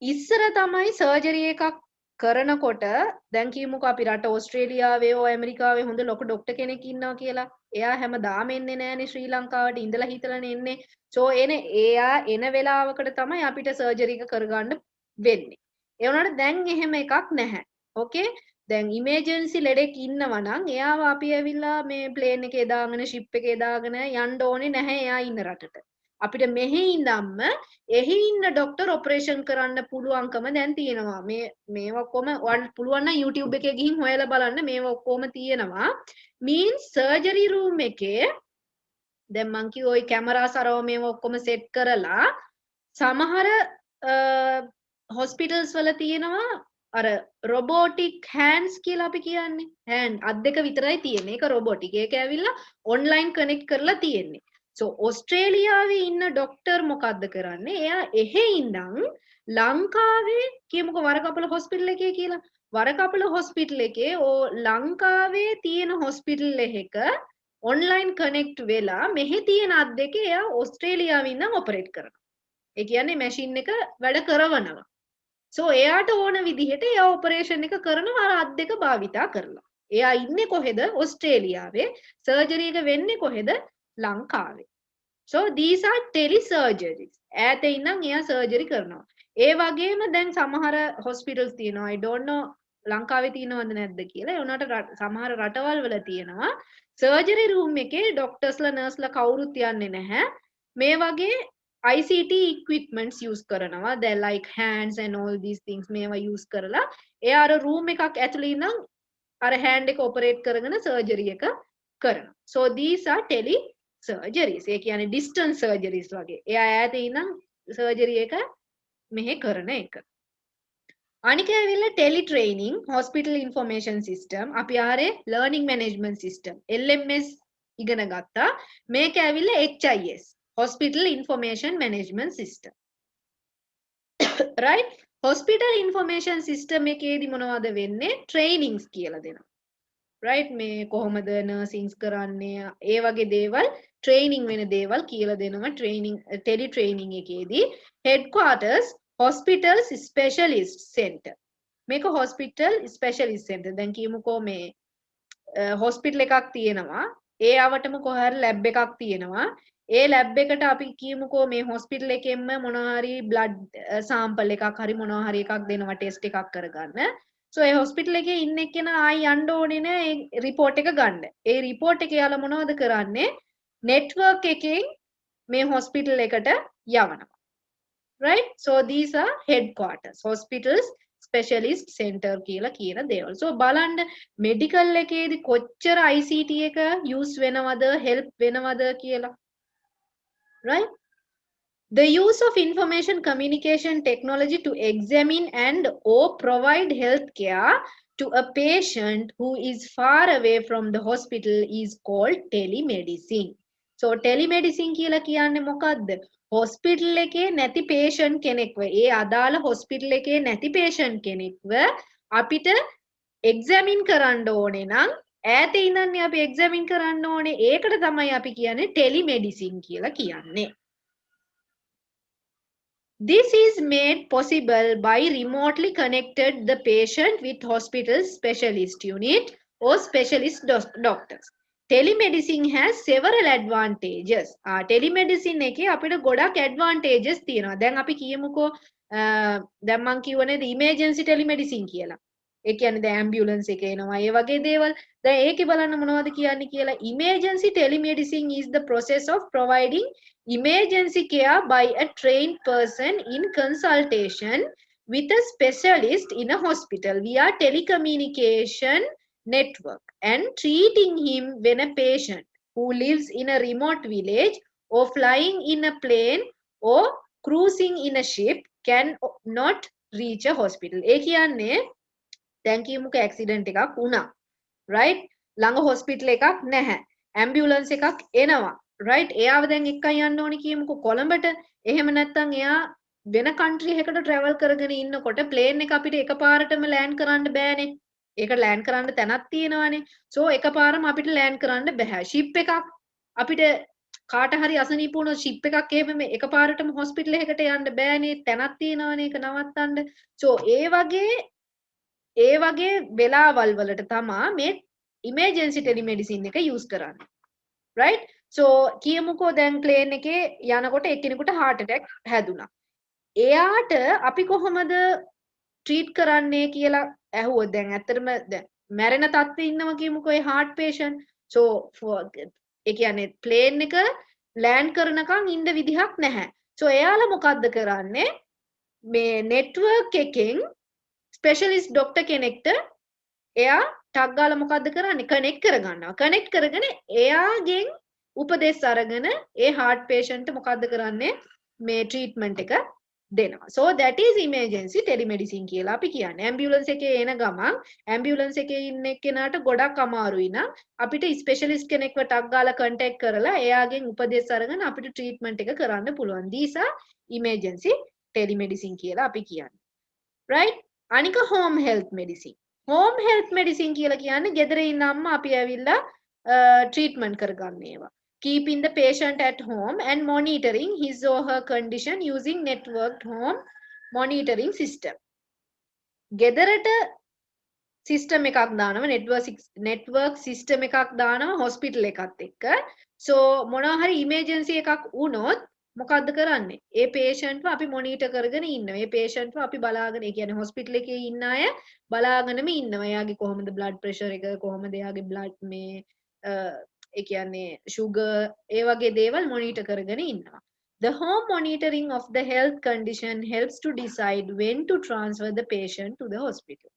ඉස්සර තමයි සර්ජරි එකක් කරනකොට දැන් කියමුකෝ අපි රට ඕස්ට්‍රේලියාවේ හෝ ඇමරිකාවේ හොඳ ලොකු ඩොක්ටර් කෙනෙක් ඉන්නවා කියලා. එයා හැමදාම එන්නේ නැහනේ ශ්‍රී ලංකාවට ඉඳලා හිටලානේ එන්නේ. so එයා එන වෙලාවකට තමයි අපිට සර්ජරි එක කරගන්න වෙන්නේ. ඒ වුණාට දැන් එහෙම එකක් නැහැ. ඕකේ දැන් ඉමර්ජන්සි ලෙඩෙක් ඉන්නවා නම් එයාව අපි ඇවිල්ලා මේ ප්ලේන් එකේ දාගෙන ෂිප් එකේ දාගෙන යන්න ඕනේ නැහැ එයා ඉන්න රටට. අපිට මෙහි ඉඳන්ම එහි ඉන්න ડોක්ටර් ඔපරේෂන් කරන්න පුළුවන්කම දැන් තියෙනවා. මේවා ඔක්කොම ඔයාලට පුළුවන් නම් YouTube එකේ ගිහින් හොයලා බලන්න මේවා ඔක්කොම තියෙනවා. means surgery room එකේ දැන් මං කිව්ව ওই කැමරා සරව මේවා ඔක්කොම සෙට් කරලා සමහර hospitals වල තියෙනවා අර robotic hands කියලා අපි කියන්නේ. hand අත් දෙක විතරයි තියෙන්නේ. ඒක robotic. ඒක ඇවිල්ලා online connect කරලා තියෙන්නේ. so ඕස්ට්‍රේලියාවේ ඉන්න ડોක්ටර් මොකද්ද කරන්නේ? එයා එහෙ ඉඳන් ලංකාවේ කියමුකෝ වරකපල හොස්පිටල් එකේ කියලා. වරකපල හොස්පිටල් එකේ ලංකාවේ තියෙන හොස්පිටල් එකක online connect වෙලා මෙහි තියෙන අත් දෙක එයා ඕස්ට්‍රේලියාවේ ඉඳන් ඔපරේට් කරනවා. ඒ කියන්නේ මැෂින් එක වැඩ කරවනවා. so එයාට ඕන විදිහට එයා ඔපරේෂන් එක කරනවා අර අත් දෙක භාවිතා කරලා. එයා ඉන්නේ කොහෙද? ඕස්ට්‍රේලියාවේ. සර්ජරි එක වෙන්නේ කොහෙද? ලංකාවේ. so these are telesurgeries. ඈත ඉඳන් එයා සර්ජරි කරනවා. ඒ වගේම දැන් සමහර hospitals තියෙනවා. I don't know ලංකාවේ තියෙනවද නැද්ද කියලා. ඒ උනාට සමහර රටවල් වල තියෙනවා. සර්ජරි රූම් එකේ ડોක්ටර්ස්ලා නර්ස්ලා කවුරුත් යන්නේ නැහැ. මේ වගේ ICT equipments use කරනවා. they like hands and all these things මේවා use කරලා එයා අර රූම් එකක් ඇතුළේ ඉඳන් අර hand එක ඔපරේට් කරගෙන සර්ජරි එක කරනවා. so these are telesurgeries. ඒ කියන්නේ distance surgeries වගේ. එයා ඈත ඉඳන් සර්ජරි එක මෙහෙ කරන එක. අනික ඇවිල්ලා tele training hospital information system අපි ආරේ learning management system LMS ඉගෙන ගත්තා. මේක ඇවිල්ලා HIS hospital information management system. right hospital information system එකේදී මොනවද වෙන්නේ? trainings කියලා දෙනවා. right මේ කොහොමද නර්සින්ස් කරන්නේ ඒ වගේ දේවල් ට්‍රේනින් වෙන දේවල් කියලා දෙනවා ට්‍රේනින් ටෙලි ට්‍රේනින් එකේදී headquarters hospital specialist center මේක hospital specialist center දැන් කියමුකෝ මේ hospital එකක් තියෙනවා ඒ අවටම කොහරි lab එකක් තියෙනවා ඒ lab එකට අපි කියමුකෝ මේ hospital එකෙන්ම මොනවා හරි blood sample එකක් හරි මොනවා හරි එකක් දෙනවා test එකක් කරගන්න so ඒ hospital එකේ ඉන්න එක්කෙනා ආයි යන්න ඕනේ නෑ ඒ report එක ගන්න. ඒ report එක යාලා මොනවද කරන්නේ? network එකෙන් මේ hospital එකට යවනවා. right? So these are headquarters. Hospitals specialist center කියලා කියන දේවල්. So බලන්න medical එකේදී කොච්චර ICT එක use වෙනවද help වෙනවද කියලා. right? The use of information communication technology to examine and or provide health care to a patient who is far away from the hospital is called telemedicine. So telemedicine කියලා කියන්නේ මොකද්ද? hospital එකේ නැති patient කෙනෙක්ව ඒ අදාළ hospital එකේ නැති patient කෙනෙක්ව අපිට examine කරන්න ඕනේ නම් ඈත ඉඳන් අපි examine කරන්න ඕනේ ඒකට තමයි අපි කියන්නේ telemedicine කියලා කියන්නේ. This is made possible by remotely connected the patient with hospital specialist unit or specialist doctors. Telemedicine has several advantages. Telemedicine එකේ අපිට ගොඩක් advantages තියෙනවා. දැන් අපි කියමුකෝ දැන් මම කියවනේ emergency telemedicine කියලා. ඒ කියන්නේ දැන් ambulance එක එනවා ඒ වගේ දේවල්. දැන් ඒකේ බලන්න මොනවද කියන්නේ කියලා. Emergency telemedicine is the process of providing emergency care by a trained person in consultation with a specialist in a hospital via telecommunication network and treating him when a patient who lives in a remote village or flying in a plane or cruising in a ship can not reach a hospital. ඒ කියන්නේ දැන් කියමුකෝ accident එකක් වුණා. right? ළඟ hospital එකක් නැහැ. ambulance එකක් එනවා. right? එයාව දැන් එක්කන් යන්න ඕනි කියමුකෝ කොළඹට. එහෙම නැත්නම් එයා වෙන country එකකට travel කරගෙන ඉන්නකොට plane එක අපිට එකපාරටම land කරන්න බෑනේ. ඒක land කරන්න තැනක් තියෙනවානේ. so එකපාරම අපිට land කරන්න බෑ. ship එකක් අපිට කාට හරි අසනීප වුණොත් ship එකක් එහෙම එකපාරටම hospital එකකට යන්න බෑනේ. තැනක් තියෙනවානේ ඒක නවත්තන්න. so ඒ වගේ වෙලාවල් වලට තමා මේ emergency telemedicine එක use කරන්නේ. right? so කියමුකෝ දැන් plane එකේ යනකොට එක්කෙනෙකුට heart attack හැදුනා. එයාට අපි කොහොමද treat කරන්නේ කියලා ඇහුවොත් දැන් ඇත්තටම දැන් මැරෙන තත්ත්වෙ ඉන්නවා කියමුකෝ ඒ heart patient. so ඒ කියන්නේ plane එක land කරනකන් ඉන්න විදිහක් නැහැ. so එයාලා මොකද්ද කරන්නේ? මේ network එකෙන් specialist doctor කෙනෙක්ට එයා ටක් ගාලා මොකද්ද කරන්නේ? connect කරගන්නවා. connect කරගෙන එයාගෙන් උපදෙස් අරගෙන ඒ heart patient මොකද්ද කරන්නේ? මේ treatment එක දෙනවා. so that is emergency telemedicine කියලා අපි කියන්නේ. ambulance එකේ එන ගමන් ambulance එකේ ඉන්න එක්කෙනාට ගොඩක් අමාරුයි නම් අපිට specialist කෙනෙක්ව ටක් ගාලා contact කරලා එයාගෙන් උපදෙස් අරගෙන අපිට treatment එක කරන්න පුළුවන්. these are emergency telemedicine කියලා අපි කියන්නේ. right? අනික home health medicine. home health medicine කියලා කියන්නේ ගෙදර ඉන්න අම්මා අපි ඇවිල්ලා treatment කරගන්න ඒවා. keeping the patient at home and monitoring his or her condition using networked home monitoring system. ගෙදරට system එකක් දානවා network system එකක් දානවා hospital එකත් එක්ක. so මොනවා හරි emergency එකක් වුණොත් මොකද්ද කරන්නේ? ඒ patient අපි monitor කරගෙන ඉන්නවා. ඒ patient අපි බලාගෙන ඒ කියන්නේ hospital එකේ ඉන්න අය බලාගෙනම ඉන්නවා. එයාගේ කොහොමද blood pressure එක කොහොමද එයාගේ blood මේ ඒ කියන්නේ sugar ඒ වගේ දේවල් monitor කරගෙන ඉන්නවා. The home monitoring of the health condition helps to decide when to transfer the patient to the hospital.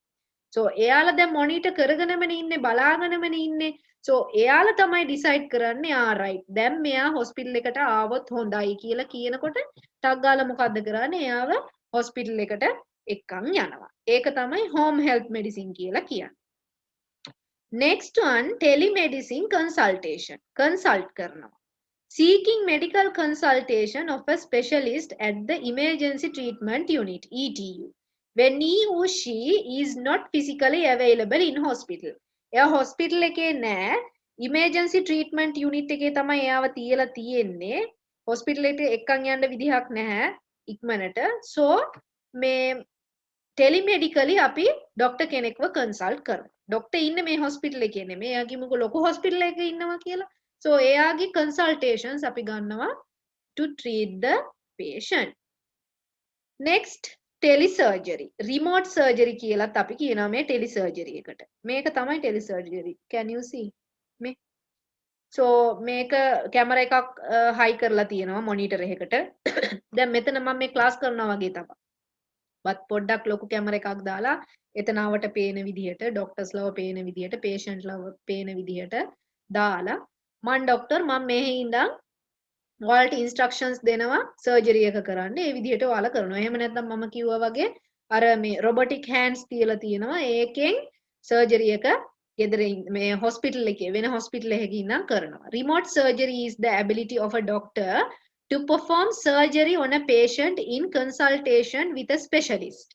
so එයාලා දැන් monitor කරගෙනම ඉන්නේ බලාගෙනම ඉන්නේ. so එයාලා තමයි decide කරන්නේ right දැන් මෙයා hospital එකට ආවොත් හොඳයි කියලා කියනකොට ටක් ගාලා මොකද්ද කරන්නේ? එයාව hospital එකට එක්කන් යනවා. ඒක තමයි home health medicine කියලා කියන්නේ. next one telemedicine consultation. consult කරනවා. seeking medical consultation of a specialist at the emergency treatment unit ETU when he or she is not physically available in hospital. එයා hospital එකේ නෑ, emergency treatment unit එකේ තමයි එයාව තියලා තියෙන්නේ. hospital එකට එක්කන් යන්න විදිහක් නැහැ ඉක්මනට. so මේ ටෙලිමෙඩිකලි අපි ડોක්ටර් කෙනෙක්ව කන්සල්ට් කරනවා. ડોක්ටර් ඉන්නේ මේ hospital එකේ නෙමෙයි. එයා කිමුකෝ ලොකු hospital එකක ඉන්නවා කියලා. so එයාගේ consultations අපි ගන්නවා to treat the patient. next telesurgery, remote surgery කියලාත් අපි කියනවා මේ telesurgery එකට. මේක තමයි telesurgery. can you see මේ? so මේක කැමරා එකක් high කරලා තියෙනවා monitor එකකට. දැන් මෙතන මම මේ class කරනවා වගේ තමයි. but පොඩ්ඩක් ලොකු කැමරා එකක් දාලා එතනවට පේන විදිහට, doctors ලව පේන විදිහට, patient ලව පේන විදිහට දාලා මම ડોක්ටර් මම මෙහි ඉඳන් ඔයාලට ඉන්ස්ට්‍රක්ෂන්ස් දෙනවා සර්ජරි එක කරන්න. ඒ විදිහට ඔයාලා කරනවා. එහෙම නැත්නම් මම කිව්වා වගේ අර මේ robotic hands තියලා තියෙනවා. ඒකෙන් සර්ජරි එක ගෙදර මේ hospital එකේ වෙන hospital එකක ඉඳන් කරනවා. remote surgery is the ability of a doctor to perform surgery on a patient in consultation with a specialist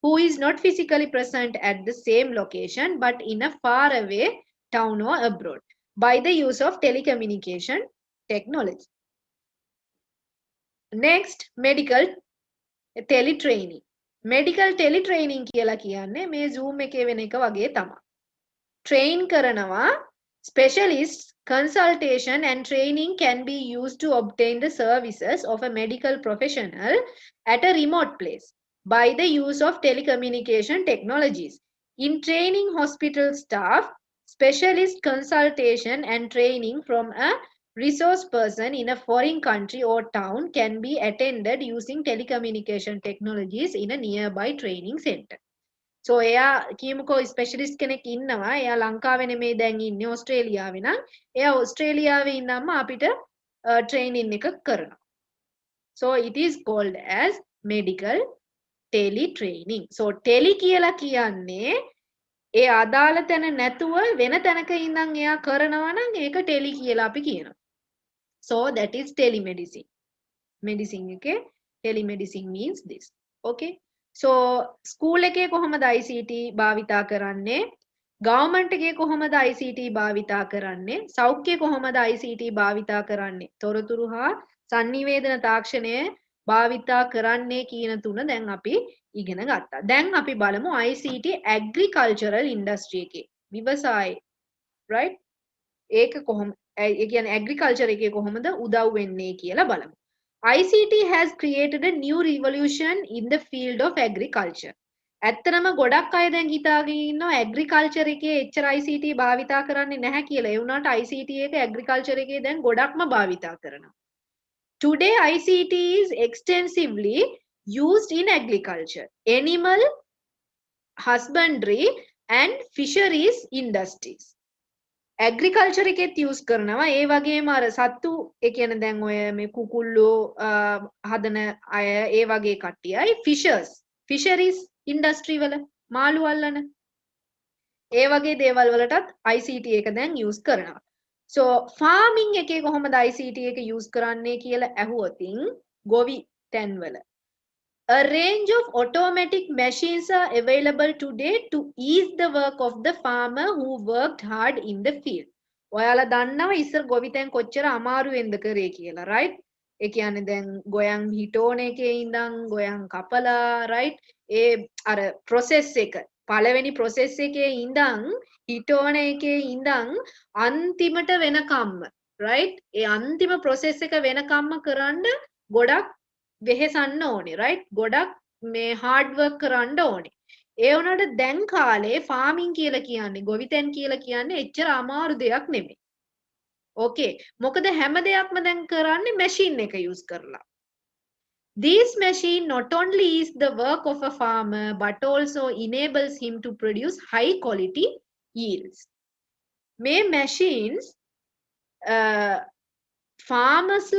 who is not physically present at the same location but in a far away town or abroad by the use of telecommunication technology. Next, medical teletraining. Medical teletraining කියලා කියන්නේ මේ Zoom එකේ වෙන එක වගේ තමයි. train කරනවා specialists. Consultation and training can be used to obtain the services of a medical professional at a remote place by the use of telecommunication technologies. In training hospital staff, specialist consultation and training from a resource person in a foreign country or town can be attended using telecommunication technologies in a nearby training center. so එයා කියමුකෝ specialist කෙනෙක් ඉන්නවා. එයා ලංකාවේ නෙමෙයි දැන් ඉන්නේ ඕස්ට්‍රේලියාවේ නම් එයා ඕස්ට්‍රේලියාවේ ඉඳන්ම අපිට ට්‍රේනින් එක කරනවා. so it is called as medical teletraining. so tele කියලා කියන්නේ ඒ අදාළ තැන නැතුව වෙන තැනක ඉඳන් එයා කරනවා නම් ඒක tele කියලා අපි කියනවා. so that is telemedicine. medicine එකේ telemedicine means this. okay. so school එකේ කොහොමද ICT භාවිතා කරන්නේ? government එකේ කොහොමද ICT භාවිතා කරන්නේ? සෞඛ්‍ය කොහොමද ICT භාවිතා කරන්නේ? තොරතුරු හා sannivedana තාක්ෂණය භාවිතා කරන්නේ කියන තුන දැන් අපි ඉගෙන ගත්තා. දැන් අපි බලමු ICT agricultural industry එකේ විවසාය right? ඒක කොහොම ඒ කියන්නේ agriculture එකේ කොහොමද උදව් වෙන්නේ කියලා බලමු. ICT has created a new revolution in the field of agriculture. ඇත්තටම ගොඩක් අය දැන් හිතාගෙන ඉන්නවා agriculture එකේ එච්චර ICT භාවිතා කරන්නේ නැහැ කියලා. ඒ වුණාට ICT එක agriculture එකේ දැන් ගොඩක්ම භාවිතා කරනවා. Today ICT is extensively used in agriculture, animal husbandry and fisheries industries. agriculture එකෙත් use කරනවා. ඒ වගේම අර සත්තු ඒ කියන්නේ දැන් ඔය මේ කුකුල්ලෝ හදන අය ඒ වගේ කට්ටියයි fisheries industry වල මාළු අල්ලන ඒ වගේ දේවල් වලටත් ICT එක දැන් use කරනවා. so farming එකේ කොහොමද ICT එක use කරන්නේ කියලා ඇහුවොතින් ගොවි තැන්වල a range of automatic machines are available today to ease the work of the farmer who worked hard in the field. ඔයාලා දන්නවා ඉස්සර ගොවිතැන් කොච්චර අමාරුවෙන්ද කරේ කියලා right? ඒ කියන්නේ දැන් ගොයන් හිටෝන එකේ ඉඳන් ගොයන් කපලා right? ඒ අර process එක පළවෙනි process එකේ ඉඳන් හිටෝන එකේ ඉඳන් අන්තිමට වෙනකම්ම right? ඒ අන්තිම process එක වෙනකම්ම කරන්න ගොඩක් වෙහෙසන්න ඕනේ right? ගොඩක් මේ hard work කරන්න ඕනේ. ඒ වුණාට දැන් කාලේ farming කියලා කියන්නේ ගොවිතැන් කියලා කියන්නේ එච්චර අමාරු දෙයක් නෙමෙයි. okay. මොකද හැම දෙයක්ම දැන් කරන්නේ machine එක use කරලා. This machine not only is the work of a farmer but also enables him to produce high quality yields. මේ machines farmers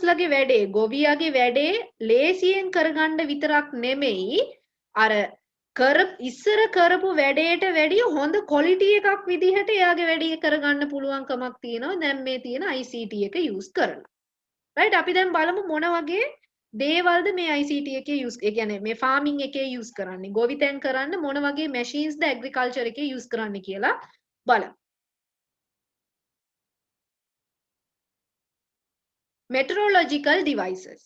ලගේ වැඩේ ගොවියාගේ වැඩේ ලේසියෙන් කරගන්න විතරක් නෙමෙයි අර ඉස්සර කරපු වැඩේට වැඩිය හොඳ quality එකක් විදිහට එයාගේ වැඩේ කරගන්න පුළුවන්කමක් තියෙනවා දැන් මේ තියෙන ICT එක use කරලා. right? අපි දැන් බලමු මොන වගේ දේවල්ද මේ ICT එකේ use ඒ කියන්නේ මේ farming එකේ use කරන්නේ ගොවිතැන් කරන්න මොන වගේ machines ද agriculture එකේ use කරන්නේ කියලා බලමු. meteorological devices.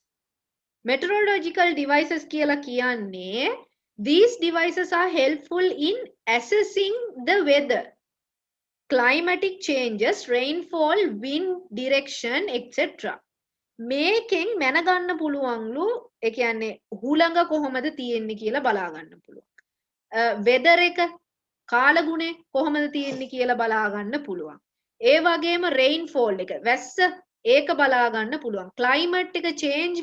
meteorological devices කියලා කියන්නේ these devices are helpful in assessing the weather, climatic changes, rainfall, wind direction, etc. මේකෙන් මැනගන්න පුළුවන්ලු ඒ කියන්නේ හුළඟ කොහොමද තියෙන්නේ කියලා බලා ගන්න පුළුවන්. වෙදර් එක කාලගුණය කොහොමද තියෙන්නේ කියලා බලා ගන්න පුළුවන්. ඒ වගේම රේන්ෆෝල් එක වැස්ස ඒක බලා ගන්න පුළුවන්. ක්ලයිමේට් එක චේන්ජ්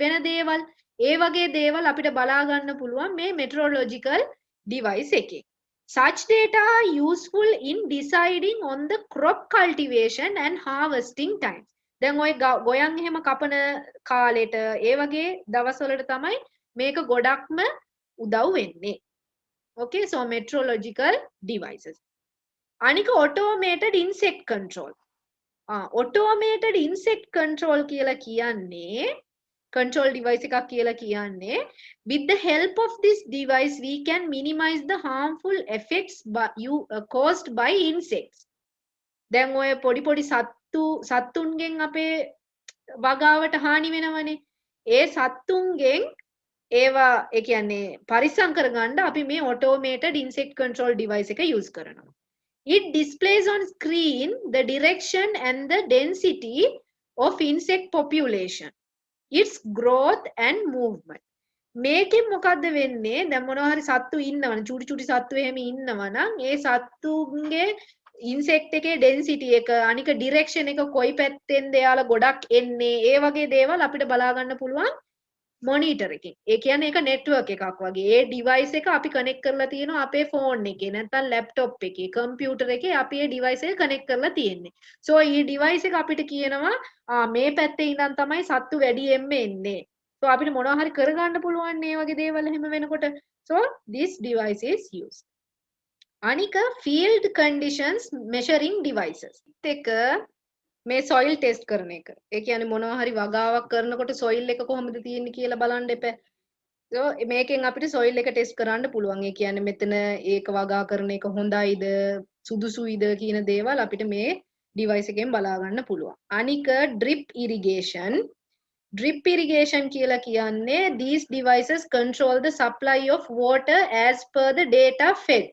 වෙන දේවල් ඒ වගේ දේවල් අපිට බලා ගන්න පුළුවන් මේ මෙට්‍රොලොජිකල් ඩිවයිස් එකේ. Such data are useful in deciding on the crop cultivation and harvesting times. දැන් ඔය ගොයන් එහෙම කපන කාලෙට ඒ වගේ දවස්වලට තමයි මේක ගොඩක්ම උදව් වෙන්නේ. Okay, so meteorological devices. අනික automated insect control. automated insect control කියලා කියන්නේ control device එකක් කියලා කියන්නේ with the help of this device we can minimize the harmful effects caused by insects. දැන් ඔය පොඩි සත්තුන්ගෙන් අපේ වගාවට හානි වෙනවනේ. ඒ සත්තුන්ගෙන් ඒවා ඒ කියන්නේ පරිස්සම් කරගන්න අපි මේ automated insect control device එක use කරනවා. It displays on screen the direction and the density of insect population, its growth and movement. මේකෙන් මොකද්ද වෙන්නේ? දැන් මොනවා හරි සත්තු ඉන්නවනේ චුටි සත්තු එහෙම ඉන්නවනම් ඒ සත්තුන්ගේ ඉන්සෙක්ට් එකේ ඩෙන්සිටි එක අනික ඩිරෙක්ෂන් එක කොයි පැත්තෙන්ද එයාලා ගොඩක් එන්නේ ඒ වගේ දේවල් අපිට බලා ගන්න පුළුවන් මොනිටර් එකෙන්. ඒ කියන්නේ ඒක නෙට්වර්ක් එකක් වගේ. ඒ ඩිවයිස් එක අපි කනෙක්ට් කරලා තියෙනවා අපේ ෆෝන් එකේ නැත්නම් ලැප්ටොප් එකේ කම්පියුටර් එකේ අපි ඒ ඩිවයිස් එක කනෙක්ට් කරලා තියෙන්නේ. සෝ මේ ඩිවයිස් එක අපිට කියනවා මේ පැත්තේ ඉඳන් තමයි සත්තු වැඩියෙන්ම එන්නේ. සෝ අපිට මොනවා හරි කරගන්න පුළුවන් මේ වගේ දේවල් එහෙම වෙනකොට. So this device is used. අනික field conditions measuring devices. එක මේ soil test කරන එක. ඒ කියන්නේ මොනවා හරි වගාවක් කරනකොට soil එක කොහොමද තියෙන්නේ කියලා බලන්න එපා. So මේකෙන් අපිට soil එක test කරන්න පුළුවන්. ඒ කියන්නේ මෙතන ඒක වගා කරන එක හොඳයිද සුදුසුයිද කියන දේවල් අපිට මේ device එකෙන් බලා ගන්න පුළුවන්. අනික drip irrigation. Drip irrigation කියලා කියන්නේ these devices control the supply of water as per the data fed.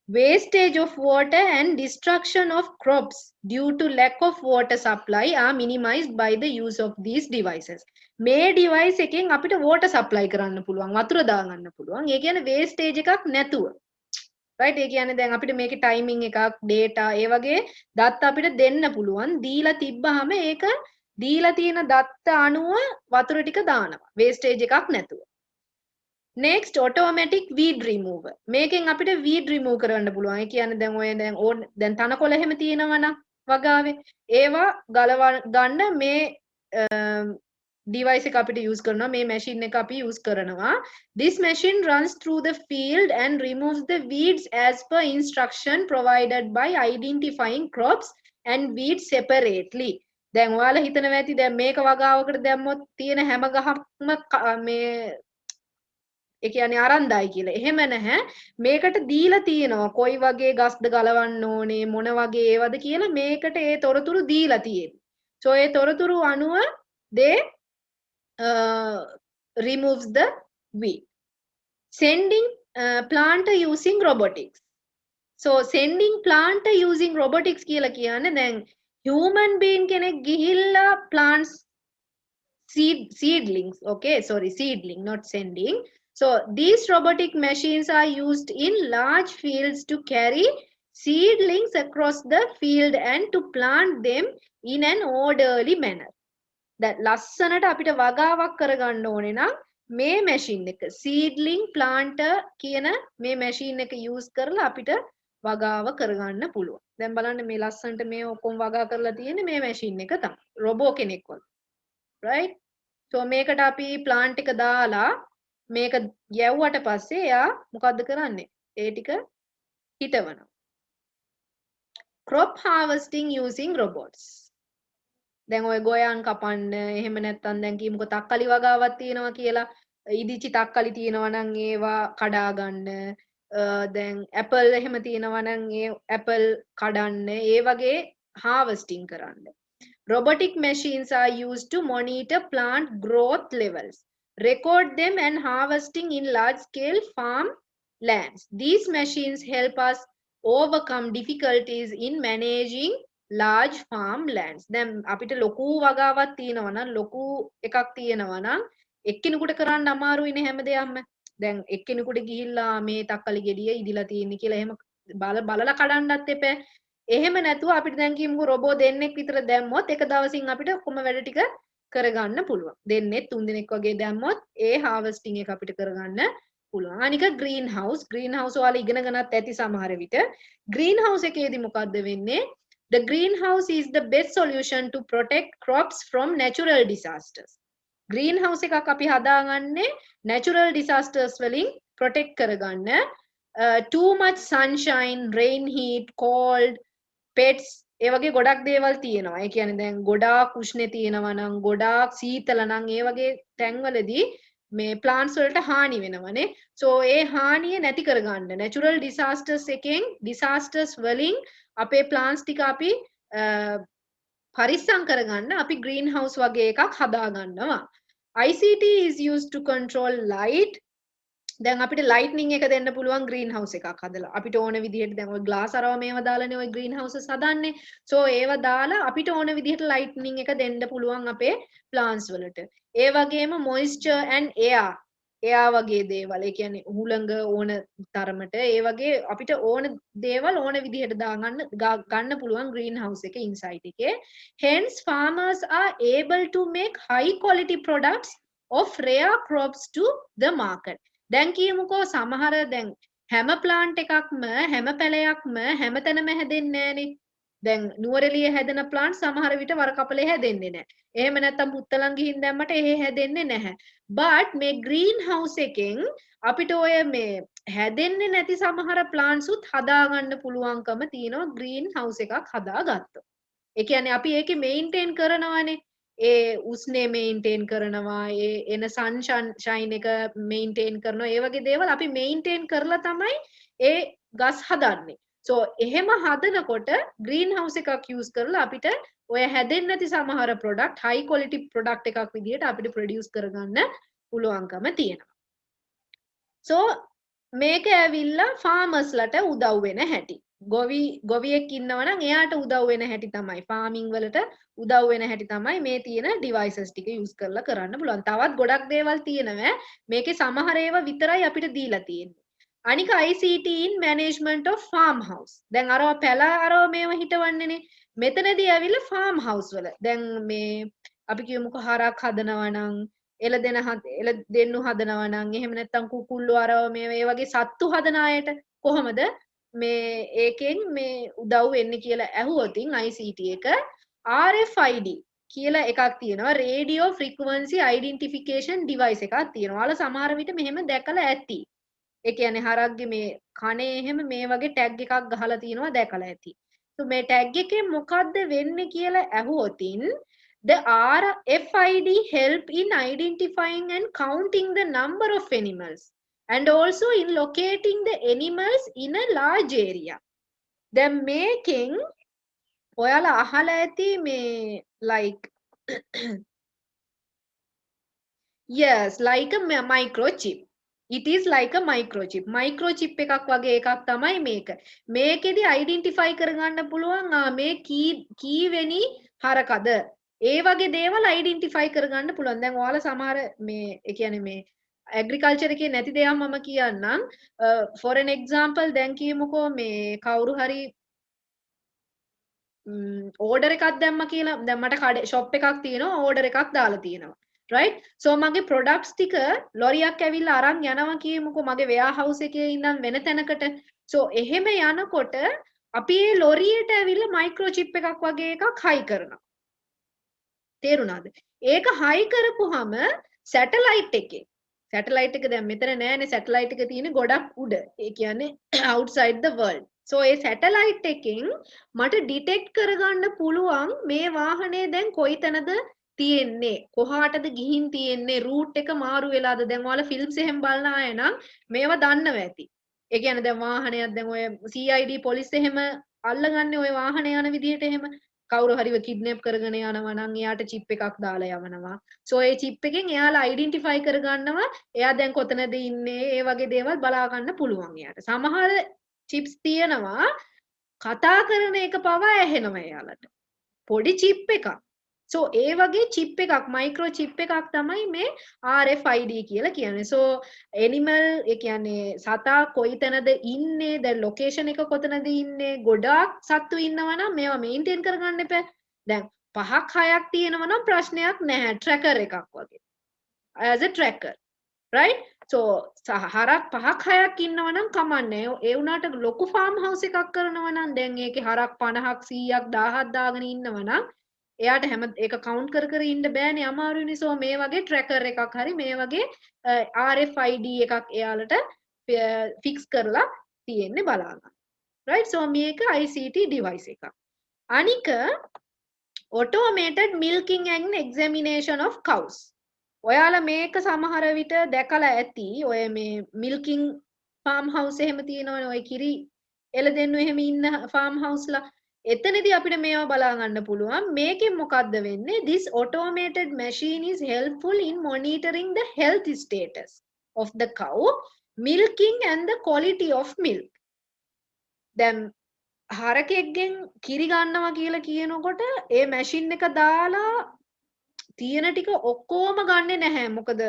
Wastage of water and destruction of crops due to lack of water supply are minimized by the use of these devices. මේ device එකෙන් අපිට water supply කරන්න පුළුවන් වතුර දාගන්න පුළුවන්. ඒ කියන්නේ wastage එකක් නැතුව. right? ඒ කියන්නේ දැන් අපිට මේකේ timing එකක් data ඒ වගේ දත්ත අපිට දෙන්න පුළුවන්. දීලා තිබ්බහම ඒක දීලා තියෙන දත්ත අනුව වතුර ටික දානවා. wastage එකක් නැතුව. Next automatic weed remover. මේකෙන් අපිට weed remove කරන්න පුළුවන්. ඒ කියන්නේ දැන් ඔය දැන් තනකොළ එහෙම තියෙනවනම් වගාවේ ඒවා ගලව ගන්න මේ device එක අපිට use කරනවා. මේ machine එක අපි use කරනවා. This machine runs through the field and removes the weeds as per instruction provided by identifying crops and weeds separately. දැන් ඔයාලා හිතනවා ඇති දැන් මේක වගාවකට දැම්මොත් තියෙන හැම ගහක්ම මේ ඒ කියන්නේ අරන්දායි කියලා. එහෙම නැහැ. මේකට දීලා තියෙනවා කොයි වගේ ගස්ද ගලවන්න ඕනේ මොන වගේ ඒවද කියලා මේකට ඒ තොරතුරු දීලා තියෙනවා. So ඒ තොරතුරු අනුව they removes the weed. Sending planter using robotics. So sending planter using robotics කියලා කියන්නේ දැන් human being කෙනෙක් ගිහිල්ලා plants seedlings. Okay, sorry, seedling, not sending. So these robotic machines are used in large fields to carry seedlings across the field and to plant them in an orderly manner. That ලස්සනට අපිට වගාවක් කරගන්න ඕනේ නම් මේ machine එක seedling planter කියන මේ machine එක use කරලා අපිට වගාව කරගන්න පුළුවන්. දැන් බලන්න මේ ලස්සනට මේ ඔක්කොම වගා කරලා තියෙන්නේ මේ machine එක තමයි. robot කෙනෙක් වගේ. right? So මේකට අපි plant එක දාලා මේක යවුවට පස්සේ එයා මොකද්ද කරන්නේ? ඒ ටික හිටවනවා. Crop harvesting using robots. දැන් ඔය ගොයන් කපන්න එහෙම නැත්නම් දැන් කියමුකෝ තක්කලි වගාවක් තියෙනවා කියලා ඉදිච්චි තක්කලි තියෙනවා නම් ඒවා කඩා ගන්න දැන් ඇපල් එහෙම තියෙනවා නම් ඒ ඇපල් කඩන්න ඒ වගේ harvesting කරන්න. Robotic machines are used to monitor plant growth levels, record them and harvesting in large scale farm lands. These machines help us overcome difficulties in managing large farm lands. දැන් අපිට ලොකු වගාවක් තියෙනවා නම් ලොකු එකක් තියෙනවා නම් එක්කෙනෙකුට කරන්න අමාරුයිනේ හැම දෙයක්ම. දැන් එක්කෙනෙකුට ගිහිල්ලා මේ තක්කලි ගෙඩිය ඉදිලා තියෙන්නේ කියලා එහෙම බලලා කඩන්නත් එපා. එහෙම නැතුව අපිට දැන් කියමුකෝ රොබෝ දෙන්නෙක් විතර දැම්මොත් එක දවසින් අපිට කොම වැඩ ටික කරගන්න පුළුවන්. දෙන්නේ තුන් දෙනෙක් වගේ දැම්මොත් ඒ harvesting එක අපිට කරගන්න පුළුවන්. අනික green house ඔයාලා ඉගෙන ගන්නත් ඇති සමහර විට. green house එකේදී මොකද්ද වෙන්නේ? The greenhouse is the best solution to protect crops from natural disasters. Greenhouse එකක් අපි හදාගන්නේ natural disasters වලින් protect කරගන්න. Too much sunshine, rain, heat, cold, pets ඒ වගේ ගොඩක් දේවල් තියෙනවා. ඒ කියන්නේ දැන් ගොඩාක් උෂ්ණේ තියෙනවා නම් ගොඩාක් සීතල නම් ඒ වගේ තැන්වලදී මේ plants වලට හානි වෙනවනේ. So ඒ හානිය නැති කරගන්න natural disasters එකෙන් disasters වලින් අපේ plants ටික අපි පරිස්සම් කරගන්න අපි greenhouse වගේ එකක් හදා ගන්නවා. ICT is used to control light. දැන් අපිට ලයිට්නින් එක දෙන්න පුළුවන් ග්‍රීන් හවුස් එකක් හදලා. අපිට ඕන විදිහට දැන් ඔය ග්ලාස් අරව මේව දාලානේ ඔය ග්‍රීන් හවුසස් හදන්නේ. සෝ ඒව දාලා අපිට ඕන විදිහට ලයිට්නින් එක දෙන්න පුළුවන් අපේ ප්ලාන්ට්ස් වලට. ඒ වගේම මොයිස්චර් ඇන්ඩ් එයා වගේ දේවල්. ඒ කියන්නේ උහුලඟ ඕන තරමට ඒ වගේ අපිට ඕන දේවල් ඕන විදිහට ගන්න පුළුවන් ග්‍රීන් හවුස් එක ඉන්සයිඩ් එකේ. Hence farmers are able to make high quality products of rare crops to the market. දැන් කියමුකෝ සමහර දැන් හැම ප්ලාන්ට් එකක්ම හැම පැලයක්ම හැමතැනම හැදෙන්නේ නැහනේ. දැන් නුවරඑළියේ හැදෙන ප්ලාන්ට් සමහර විට වරකපලේ හැදෙන්නේ නැහැ. එහෙම නැත්නම් පුත්තලන් ගිහින් දැම්මට එහෙ හැදෙන්නේ නැහැ. but මේ green house එකෙන් අපිට ඔය මේ හැදෙන්නේ නැති සමහර ප්ලාන්ට්ස් උත් හදාගන්න පුළුවන්කම තියෙනවා green house එකක් හදාගත්තොත්. ඒ කියන්නේ අපි ඒකේ මේන්ටේන් කරනවානේ. ඒ උස්නේ මේන්ටේන් කරනවා ඒ එන සන්ෂයින් එක මේන්ටේන් කරනවා ඒ වගේ දේවල් අපි මේන්ටේන් කරලා තමයි ඒ ගස් හදන්නේ. සෝ එහෙම හදනකොට ග්‍රීන් හවුස් එකක් යූස් කරලා අපිට ඔය හැදෙන්නේ නැති සමහර ප්‍රොඩක්ට් හයි ක්වොලිටි ප්‍රොඩක්ට් එකක් විදිහට අපිට ප්‍රොඩියුස් කරගන්න පුළුවන්කම තියෙනවා. සෝ මේක ඇවිල්ලා ෆාමර්ස්ලට උදව් වෙන හැටි. ගොවියෙක් ඉන්නවා නම් එයාට උදව් වෙන හැටි තමයි ෆාමින් වලට උදව් වෙන හැටි තමයි මේ තියෙන ඩිවයිසස් ටික යූස් කරලා කරන්න පුළුවන්. තවත් ගොඩක් දේවල් තියෙනවා. මේකේ සමහර ඒවා විතරයි අපිට දීලා තියෙන්නේ. අනික ICT in management of farmhouse. දැන් අරව පැල අරව මේව හිටවන්නේනේ. මෙතනදී ඇවිල්ලා farm house වල. දැන් මේ අපි කියමුකෝ හරක් හදනවා නම් එළ දෙන්නු හදනවා නම් එහෙම නැත්නම් කුකුල්ලෝ අරව මේ වගේ සත්තු හදන අයට කොහොමද මේ ඒකෙන් මේ උදව් වෙන්නේ කියලා ඇහුවොතින් ICT එක RFID කියලා එකක් තියෙනවා රේඩියෝ ෆ්‍රීකවන්සි අයිඩෙන්ටිෆිකේෂන් ඩිවයිස් එකක් තියෙනවා. ඔයාලා සමහර විට මෙහෙම දැකලා ඇති. ඒ කියන්නේ හරක්ගේ මේ කනේ එහෙම මේ වගේ ටැග් එකක් ගහලා තියෙනවා දැකලා ඇති. So මේ ටැග් එකේ මොකද්ද වෙන්නේ කියලා ඇහුවොතින් the RFID help in identifying and counting the number of animals and also in locating the animals in a large area. Then making ඔයාලා අහලා ඇති මේ like yes like a microchip. It is like a microchip. Microchip එකක් වගේ එකක් තමයි මේක. මේකෙදි identify කරගන්න පුළුවන් මේ කීවෙනි හරකද. ඒ වගේ දේවල් identify කරගන්න පුළුවන්. දැන් ඔයාලා සමහර මේ ඒ කියන්නේ මේ ඇග්‍රිකල්චර් එකේ නැති දේවල් මම කියන්නම්. for an example දැන් කියමුකෝ මේ කවුරු හරි ඕඩර් එකක් දැම්ම කියලා දැන් මට ෂොප් එකක් තියෙනවා ඕඩර් එකක් දාලා තියෙනවා. right so මගේ products ටික ලොරියක් ඇවිල්ලා අරන් යනවා කියමුකෝ මගේ warehouse එකේ ඉඳන් වෙන තැනකට. so එහෙම යනකොට අපි මේ ලොරියට ඇවිල්ලා microchip එකක් වගේ එකක් හයි කරනවා. තේරුණාද? ඒක හයි කරපුවාම සැටලයිට් එක දැන් මෙතන නෑනේ සැටලයිට් එක තියෙන්නේ ගොඩක් උඩ. ඒ කියන්නේ outside the world. so A satellite එකෙන් මට ඩිටෙක්ට් කරගන්න පුළුවන් මේ වාහනේ දැන් කොයිතැනද තියෙන්නේ කොහාටද ගිහින් තියෙන්නේ රූට් එක මාරු වෙලාද දැන් ඔයාලා ෆිල්ම්ස් එහෙම බලන අය නම් මේවා දන්නවා ඇති. ඒ කියන්නේ දැන් වාහනයක් දැන් ඔය CID පොලිස් එහෙම අල්ලගන්නේ ඔය වාහනේ යන විදිහට එහෙම කවුරු හරිව කිඩ්නැප් කරගෙන යනවා නම් එයාට චිප් එකක් දාලා යවනවා. සෝ ඒ චිප් එකෙන් එයාලා අයිඩෙන්ටිෆයි කරගන්නවා එයා දැන් කොතනද ඉන්නේ ඒ වගේ දේවල් බලා ගන්න පුළුවන් එයාට. සමහර චිප්ස් තියෙනවා කතා කරන එක පවා ඇහෙනවා එයාලට. පොඩි චිප් එකක්. සෝ ඒ වගේ චිප් එකක් මයික්‍රෝ චිප් එකක් තමයි මේ RFID කියලා කියන්නේ. සෝ ඇනිමල් ඒ කියන්නේ සතා කොයිතැනද ඉන්නේ දැන් ලොකේෂන් එක කොතනද ඉන්නේ ගොඩාක් සත්තු ඉන්නවා නම් මේවා මේන්ටේන් කරගන්න එපා. දැන් 5ක් 6ක් තියෙනවා නම් ප්‍රශ්නයක් නැහැ ට්‍රැකර් එකක් වගේ. as a tracker right so හරක් 5ක් 6ක් ඉන්නවා නම් කමන්නේ ඒ වුණාට ලොකු ෆාම් හවුස් එකක් කරනවා නම් දැන් ඒකේ හරක් 50ක් 100ක් 1000ක් දාගෙන ඉන්නවා නම් එයාට හැම ඒක කවුන්ට් කර කර ඉන්න බෑනේ අමාරුනේ සෝ මේ වගේ ට්‍රැකර් එකක් හරි මේ වගේ RFID එකක් එයාලට ෆික්ස් කරලා තියෙන්නේ බලා ගන්න right so මේක ICT device එකක් අනික automated milking and examination of cows ඔයාලා මේක සමහර විට දැකලා ඇති ඔය මේ මිල්කින් ෆාම් හවුස් එහෙම තියෙනවනේ ඔය කිරි එළදෙන්නු එහෙම ඉන්න ෆාම් හවුස්ලා එතනදී අපිට මේවා බලා ගන්න පුළුවන් මේකෙන් මොකද්ද වෙන්නේ this automated machine is helpful in monitoring the health status of the cow milking and the quality of milk දැන් හරකෙක්ගෙන් කිරි ගන්නවා කියලා කියනකොට ඒ මැෂින් එක දාලා තියෙන ටික ඔක්කොම ගන්නෙ නැහැ මොකද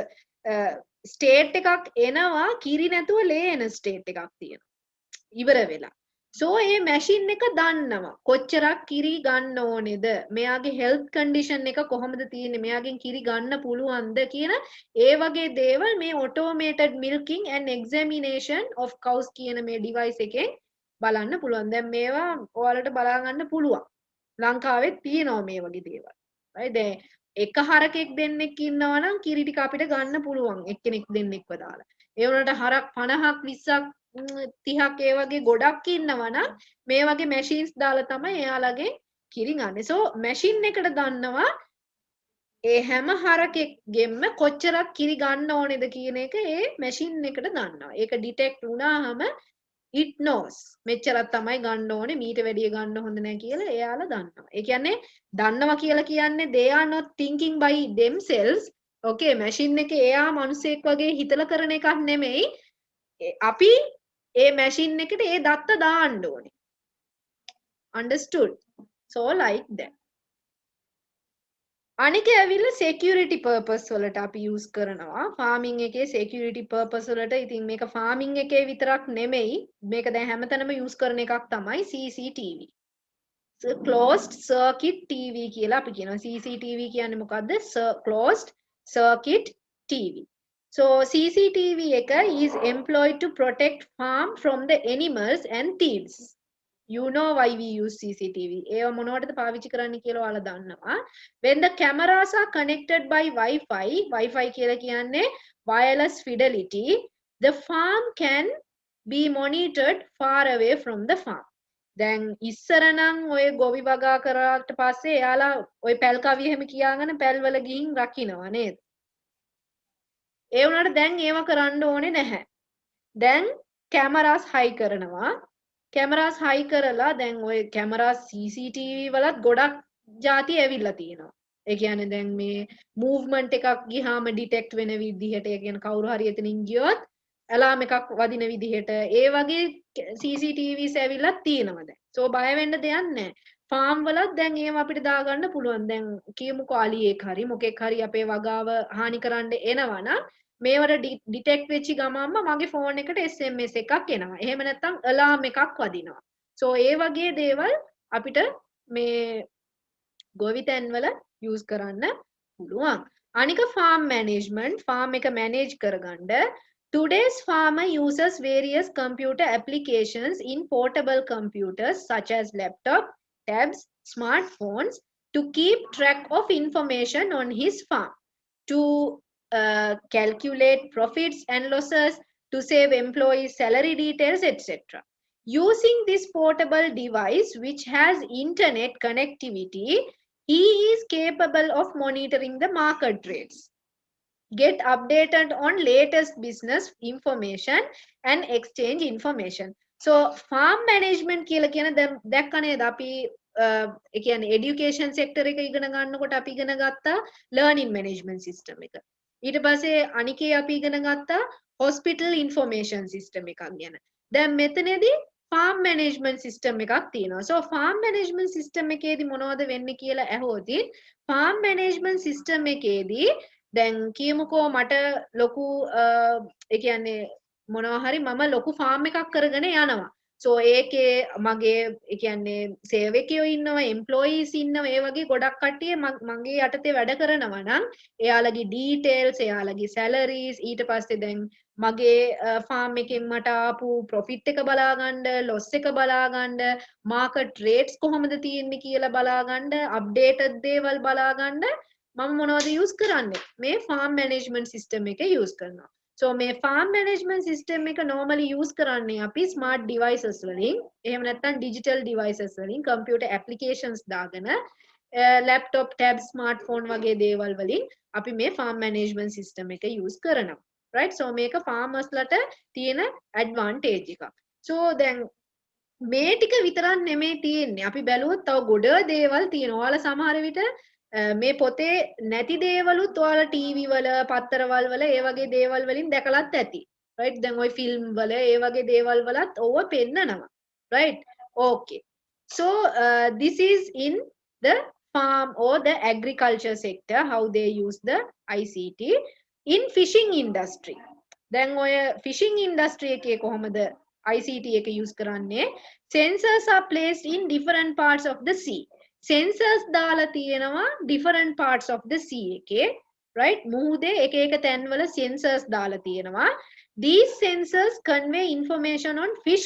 ස්ටේට් එකක් එනවා කිරි නැතුව ලේ එන ස්ටේට් එකක් තියෙනවා ඉවර වෙලා සෝ මේ මැෂින් එක දන්නවා කොච්චරක් කිරි ගන්න ඕනේද මෙයාගේ හෙල්ත් කන්ඩිෂන් එක කොහොමද තියෙන්නේ මෙයාගෙන් කිරි ගන්න පුළුවන්ද කියන ඒ වගේ දේවල් මේ automated milking and examination of cows කියන මේ device එකෙන් බලන්න පුළුවන් දැන් මේවා ඔයාලට බලා ගන්න පුළුවන් ලංකාවෙත් තියෙනවා මේ වගේ දේවල් right දැන් එක හරකෙක් දෙන්නෙක් ඉන්නවා නම් කිරි ටික අපිට ගන්න පුළුවන් එක්කෙනෙක් දෙන්නෙක්ව දාලා. ඒ වුණාට හරක් 50ක් 20ක් 30ක් ඒ වගේ ගොඩක් ඉන්නවා නම් මේ වගේ මැෂින්ස් දාලා තමයි එයාලගේ කිරි ගන්න. සෝ මැෂින් එකට දන්නවා ඒ හැම හරකෙක්ගෙම කොච්චරක් කිරි ගන්න ඕනේද කියන එක ඒ මැෂින් එකට දන්නවා. ඒක ඩිටෙක්ට් වුණාම it knows මෙච්චරක් තමයි ගන්න ඕනේ මීට වැඩිය ගන්න හොඳ නැහැ කියලා එයාලා දන්නවා. ඒ කියන්නේ දන්නවා කියලා කියන්නේ they are not thinking by themselves. okay machine එකේ එයා මිනිසෙක් වගේ හිතලා කරන එකක් නෙමෙයි. අපි ඒ මැෂින් එකට ඒ දත්ත දාන්න ඕනේ. understood? so like that. අනික ඇවිල්ලා security purpose වලට අපි use කරනවා farming එකේ security purpose වලට ඉතින් මේක farming එකේ විතරක් නෙමෙයි මේක දැන් හැමතැනම use කරන එකක් තමයි CCTV closed circuit TV කියලා අපි කියනවා CCTV කියන්නේ මොකද්ද closed circuit TV so CCTV එක is employed to protect farm from the animals and thieves you know why we use CCTV ඒව මොනවටද පාවිච්චි කරන්න කියලා ඔයාලා දන්නවා when the cameras are connected by Wi-Fi කියලා කියන්නේ wireless fidelity the farm can be monitored far away from the farm දැන් ඉස්සර නම් ඔය ගොවි වගා කරාට පස්සේ එයාලා ඔය පැල් කවි එහෙම කියාගෙන පැල් වල ගිහින් රකින්නවා නේද ඒ වුණාට දැන් ඒව කරන්න ඕනේ නැහැ දැන් කැමරාස් හයි කරනවා කැමරාස් හයි කරලා දැන් ඔය කැමරාස් CCTV වලත් ගොඩක් ಜಾති ඇවිල්ලා තියෙනවා. ඒ කියන්නේ දැන් මේ මූව්මන්ට් එකක් ගියාම ඩිටෙක්ට් වෙන විදිහට ඒ කියන්නේ කවුරු හරි එතනින් ගියොත් ඇලාම් එකක් වදින විදිහට ඒ වගේ CCTVs ඇවිල්ලා තියෙනවා දැන්. සෝ බය වෙන්න දෙයක් නැහැ. ෆාම් වලත් දැන් ඒව අපිට දාගන්න පුළුවන්. දැන් කියමුකෝ අලියෙක් හරි මොකෙක් හරි අපේ වගාව හානි කරන්න එනවනම් මේවට ඩිටෙක්ට් වෙච්ච ගමන්ම මගේ ෆෝන් එකට SMS එකක් එනවා. එහෙම නැත්නම් අලාම් එකක් වදිනවා. සෝ ඒ වගේ දේවල් අපිට මේ ගොවිතැන් වල යූස් කරන්න පුළුවන්. අනික farm management farm එක manage කරගන්න today's farmer uses various computer applications in portable computers such as laptop, tabs, smartphones to keep track of information on his farm to calculate profits and losses to save employees salary details etc Using this portable device which has internet connectivity, he is capable of monitoring the market trends, get updated on latest business information and exchange information. So farm management කියලා කියන දැක්ක නේද අපි ඒ කියන්නේ education sector එක ඉගෙන ගන්නකොට අපි ඉගෙන ගත්තා learning management system එක. ඊට පස්සේ අනිකේ අපි ඉගෙන ගත්තා hospital information system එකක් ගැන. දැන් මෙතනදී farm management system එකක් තියෙනවා. So farm management system එකේදී මොනවද වෙන්නේ කියලා ඇහුවොත් farm management system එකේදී දැන් කියමුකෝ මට ලොකු ඒ කියන්නේ මොනවා හරි මම ලොකු ෆාම් එකක් කරගෙන යනවා. So ඒකේ මගේ ඒ කියන්නේ සේවකයෝ ඉන්නවා, එම්ප්ලොයිස් ඉන්නවා, ඒ වගේ ගොඩක් කට්ටිය මගේ යටතේ වැඩ කරනවා නම් එයාලගේ ඩීටේල්ස්, එයාලගේ සැලරිස්, ඊට පස්සේ දැන් මගේ ෆාම් එකෙන් මට ආපු ප්‍රොෆිට් එක බලා ගන්න, ලොස් එක බලා ගන්න, මාකට් රේට්ස් කොහොමද තියෙන්නේ කියලා බලා ගන්න, අප්ඩේටඩ් දේවල් බලා ගන්න මම මොනවද යූස් කරන්නේ මේ farm management system එක යූස් කරනවා. So මේ farm management system එක normally යූස් කරන්නේ අපි smart devices වලින් එහෙම නැත්නම් digital devices වලින් computer applications දාගෙන laptop tab smartphone වගේ දේවල් වලින් අපි මේ farm management system එක යූස් කරනවා. Right? So මේක farmers ලට තියෙන advantage එකක්. So දැන් මේ ටික විතරක් නෙමෙයි තියෙන්නේ. අපි බැලුවොත් තව ගොඩ දේවල් තියෙනවා. ඔයාලා සමහර විට මේ පොතේ නැති දේවලුත් ඔයාලා ටීවී වල පත්තරවල් වල ඒ වගේ දේවල් වලින් දැකලත් ඇති. right දැන් ওই ෆිල්ම් වල ඒ වගේ දේවල් වලත් ඕව පෙන්නනවා. right okay. So this is in the farm or the agriculture sector how they use the ICT in fishing industry. දැන් ඔය fishing industry එකේ කොහොමද ICT එක use කරන්නේ? Sensors are placed in different parts of the sea. Sensors දාලා තියෙනවා different parts of the sea එකේ. right මුහුදේ එක එක තැන්වල sensors දාලා තියෙනවා. These sensors convey information on fish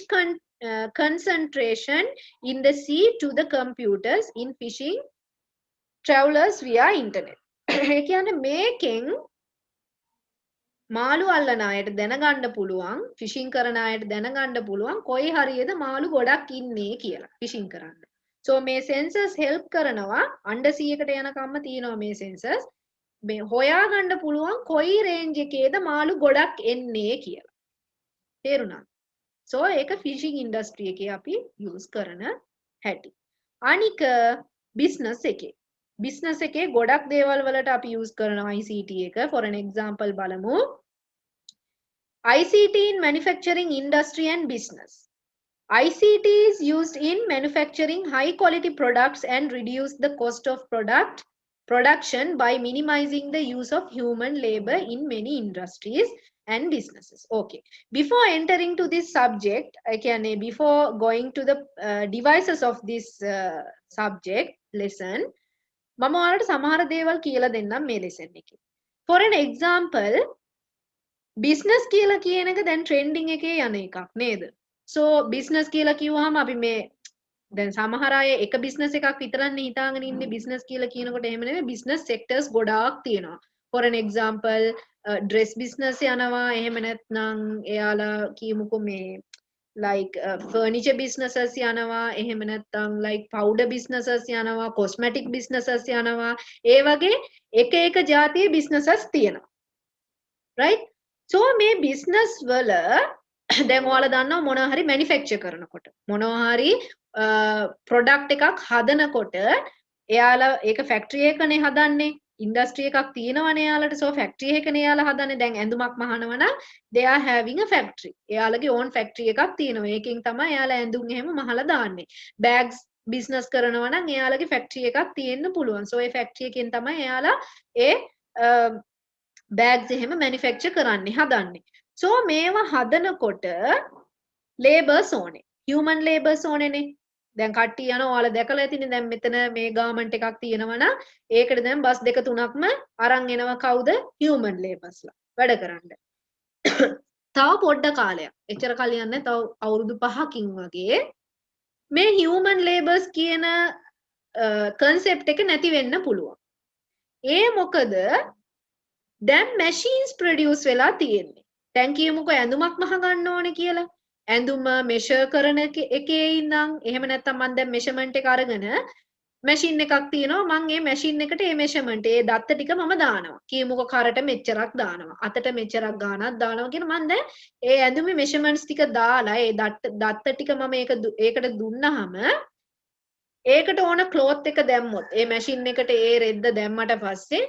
concentration in the sea to the computers in fishing travelers via internet. ඒ කියන්නේ මේකෙන් මාළු අල්ලන අයට දැනගන්න පුළුවන් ෆිෂින් කරන අයට දැනගන්න පුළුවන් කොයි හරියද මාළු ගොඩක් ඉන්නේ කියලා ෆිෂින් කරන්න. So මේ sensors help කරනවා under sea එකට යනකම්ම තියෙනවා මේ sensors මේ හොයා ගන්න පුළුවන් කොයි range එකේද මාළු ගොඩක් එන්නේ කියලා. තේරුණාද? So ඒක fishing industry එකේ අපි use කරන හැටි. අනික business එකේ business එකේ ගොඩක් දේවල් වලට අපි use කරනවා ICT එක. For an example බලමු. ICT in manufacturing industry and business. ICT is used in manufacturing high quality products and reduce the cost of production by minimizing the use of human labor in many industries and businesses. Okay. Before entering to this subject, before going to the devices of this subject lesson, මම ඔයාලට සමහර දේවල් කියලා දෙන්නම් මේ lesson එකේ. For an example, business කියලා කියන එක දැන් trending එකේ යන එකක් නේද? So business කියලා කිව්වහම අපි මේ දැන් සමහර අය එක business එකක් විතරක් හිතාගෙන ඉන්නේ business කියලා කියනකොට එහෙම නෙමෙයි business sectors ගොඩාක් තියෙනවා. For an example, dress business යනවා එහෙම නැත්නම් එයාලා කියමුකෝ මේ like furniture businesses යනවා එහෙම නැත්නම් like powder businesses යනවා cosmetic businesses යනවා ඒ වගේ එක එක જાතියේ businesses තියෙනවා. right so මේ business වල දැන් ඔයාලා දන්නවා මොනවා හරි manufacture කරනකොට මොනවා හරි product එකක් හදනකොට එයාලා ඒක factory එකනේ හදන්නේ industry එකක් තියෙනවනේ එයාලට so factory එකනේ එයාලා හදන්නේ දැන් ඇඳුමක් මහනවා නම් they are having a factory එයාලගේ own factory එකක් තියෙනවා ඒකෙන් තමයි එයාලා ඇඳුම් එහෙම මහලා දාන්නේ bags business කරනවා නම් එයාලගේ factory එකක් තියෙන්න පුළුවන් so ඒ factory එකෙන් තමයි එයාලා ඒ bags එහෙම manufacture කරන්නේ හදන්නේ so මේවා හදනකොට labors ඕනේ human labors ඕනේනේ දැන් කට්ටිය යනවා ඔයාලා දැකලා ඇතිනේ දැන් මෙතන මේ garment එකක් තියෙනවා නම් ඒකට දැන් බස් දෙක තුනක්ම අරන් එනවා කවුද human laborsලා වැඩ කරන්න. තව පොඩ්ඩ කාලයක් එච්චර කාලයක් නැහැ තව අවුරුදු 5කින් වගේ මේ human labors කියන concept එක නැති වෙන්න පුළුවන්. ඒ මොකද දැන් machines produce වෙලා තියෙන්නේ. දැන් කියමුකෝ ඇඳුමක් මහ ගන්න ඕනේ කියලා. ඇඳුම මෙෂර් කරන එකේ ඉඳන් එහෙම නැත්නම් මම දැන් මෙෂර්මන්ට් එක අරගෙන මැෂින් එකක් තියෙනවා මම ඒ මැෂින් එකට ඒ මෙෂර්මන්ට් ඒ දත්ත ටික මම දානවා කියමුකෝ කරට මෙච්චරක් දානවා අතට මෙච්චරක් ගාණක් දානවා කියන මම දැන් ඒ ඇඳුමේ මෙෂර්මන්ට්ස් ටික දාලා ඒ දත්ත ටික මම ඒකට දුන්නාම ඒකට ඕන ක්ලෝත් එක දැම්මොත් ඒ මැෂින් එකට ඒ රෙද්ද දැම්මට පස්සේ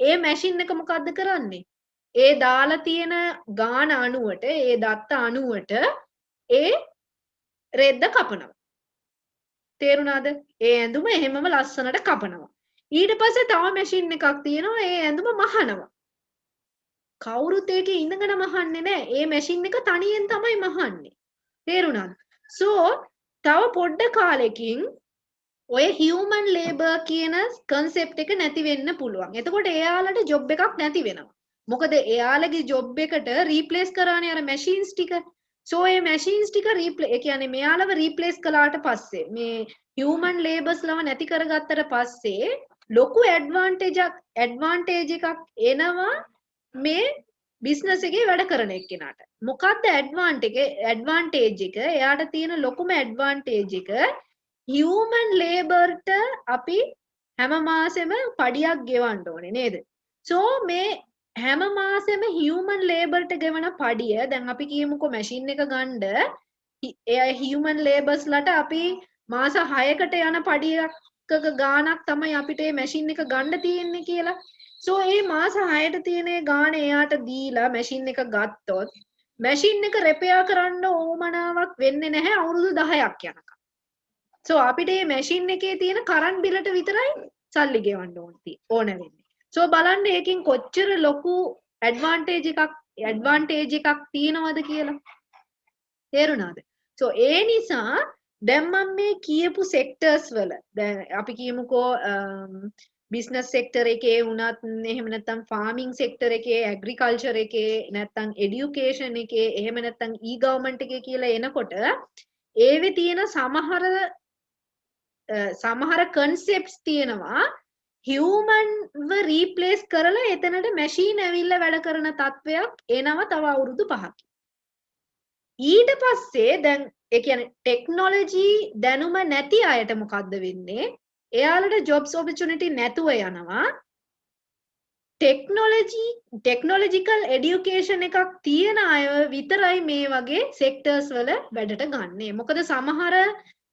ඒ මැෂින් එක මොකද්ද කරන්නේ ඒ දාලා තියෙන ගාණ අණුවට ඒ දත්ත අණුවට ඒ රෙද්ද කපනවා තේරුණාද ඒ ඇඳුම එහෙමම ලස්සනට කපනවා ඊට පස්සේ තව මැෂින් එකක් තියෙනවා ඒ ඇඳුම මහනවා කවුරුත් ඒකේ ඉඳගෙන මහන්නේ නැහැ ඒ මැෂින් එක තනියෙන් තමයි මහන්නේ තේරුණාද සෝ තව පොඩ්ඩ කාලෙකින් ඔය හියුමන් ලේබර් කියන කන්සෙප්ට් එක නැති වෙන්න පුළුවන්. එතකොට එයාලට ජොබ් එකක් නැති වෙනවා. මොකද එයාලගේ ජොබ් එකට රීප්ලේස් කරානේ අර මැෂින්ස් ටික. සෝ ඒ මැෂින්ස් ටික ඒ කියන්නේ මෙයාලව රීප්ලේස් කළාට පස්සේ මේ හියුමන් ලේබර්ස් ලව නැති කරගත්තට පස්සේ ලොකු ඇඩ්වාන්ටේජ් එකක් එනවා මේ බිස්නස් එකේ වැඩ කරන එක්කෙනාට. මොකද්ද ඇඩ්වාන්ටේජ් එක? එයාට තියෙන ලොකුම ඇඩ්වාන්ටේජ් එක හියුමන් ලේබර්ට අපි හැම මාසෙම පඩියක් ගෙවන්න ඕනේ නේද? සෝ මේ හැම මාසෙම හියුමන් ලේබර්ට ගෙවන පඩිය දැන් අපි කියමුකෝ මැෂින් එක ගන්න ඒ හියුමන් ලේබර්ස්ලට අපි මාස 6කට යන පඩියක ගාණක් තමයි අපිට මේ මැෂින් එක ගන්න තියෙන්නේ කියලා. සෝ මේ මාස 6ට තියෙන ගාණ එයාට දීලා මැෂින් එක ගත්තොත් මැෂින් එක රිපෙයාර් කරන්න ඕමනාවක් වෙන්නේ නැහැ අවුරුදු 10ක් යනකම්. සෝ අපිට මේ මැෂින් එකේ තියෙන කරන්ට් බිලට විතරයි සල්ලි ගෙවන්න ඕන වෙන්නේ. සෝ බලන්න ඒකෙන් කොච්චර ලොකු ඇඩ්වාන්ටේජ් එකක් තියෙනවද කියලා. තේරුණාද? සෝ ඒ නිසා දැන් මම මේ කියපු සෙක්ටර්ස් වල දැන් අපි කියමුකෝ බිස්නස් සෙක්ටර් එකේ වුණත් එහෙම නැත්නම් ෆාමින් සෙක්ටර් එකේ ඇග්‍රිකල්චර් එකේ නැත්නම් එඩියුකේෂන් එකේ එහෙම නැත්නම් ඊ ගවර්න්මන්ට් එකේ කියලා එනකොට ඒවේ තියෙන සමහර කන්සෙප්ට්ස් තියෙනවා හියුමන්ව රීප්ලේස් කරලා එතනට මැෂින් ඇවිල්ලා වැඩ කරන තත්වයක් එනවා තව අවුරුදු 5කින්. ඊට පස්සේ දැන් ඒ කියන්නේ ටෙක්නොලොජි දැනුම නැති අයට මොකද්ද වෙන්නේ? එයාලට ජොබ්ස් ඔපචුනිටි නැතුව යනවා. ටෙක්නොලොජිකල් එඩියුකේෂන් එකක් තියෙන අය විතරයි මේ වගේ සෙක්ටර්ස් වල වැඩට ගන්නෙ. මොකද සමහර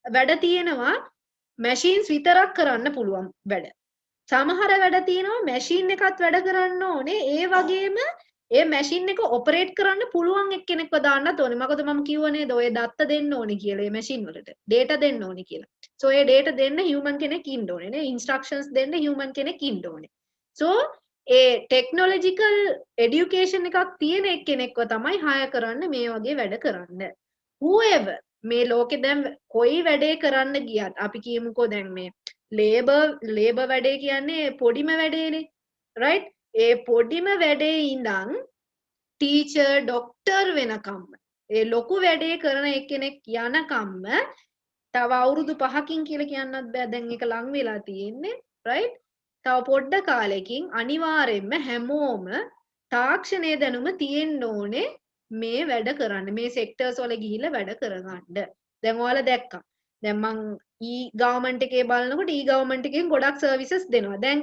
වැඩ තියෙනවා මැෂින්ස් විතරක් කරන්න පුළුවන් වැඩ. සමහර වැඩ තියෙනවා මැෂින් එකත් වැඩ කරන්න ඕනේ. ඒ වගේම ඒ මැෂින් එක ඔපරේට් කරන්න පුළුවන් එක්කෙනෙක්ව දාන්නත් ඕනේ. මොකද මම කිව්ව නේද ඔය දත්ත දෙන්න ඕනේ කියලා මේ මැෂින් වලට. ඩේටා දෙන්න ඕනේ කියලා. සෝ ඒ ඩේටා දෙන්න හියුමන් කෙනෙක් ඉන්න ඕනේ නේ. ඉන්ස්ට්‍රක්ෂන්ස් දෙන්න හියුමන් කෙනෙක් ඉන්න ඕනේ. සෝ ඒ ටෙක්නොලොජිකල් එඩියුකේෂන් එකක් තියෙන එක්කෙනෙක්ව තමයි හයර් කරන්න මේ වගේ වැඩ කරන්න. whoever මේ ලෝකේ දැන් කොයි වැඩේ කරන්න ගියත් අපි කියමුකෝ දැන් මේ ලේබර් වැඩේ කියන්නේ පොඩිම වැඩේනේ. right? ඒ පොඩිම වැඩේ ඉඳන් ටීචර් ડોක්ටර් වෙනකම්ම ඒ ලොකු වැඩේ කරන එක්කෙනෙක් යනකම්ම තව අවුරුදු 5කින් කියලා කියන්නත් බෑ දැන් ඒක ලඟ වෙලා තියෙන්නේ right තව පොඩ්ඩ කාලෙකින් අනිවාර්යෙන්ම හැමෝම තාක්ෂණයේ දැනුම තියෙන්න ඕනේ මේ වැඩ කරන්න මේ සෙක්ටර්ස් වල ගිහිල්ලා වැඩ කරගන්න දැන් ඔයාලා දැක්කා දැන් මං ගවර්න්මන්ට් එකේ බලනකොට ගවර්න්මන්ට් එකෙන් ගොඩක් සර්විසස් දෙනවා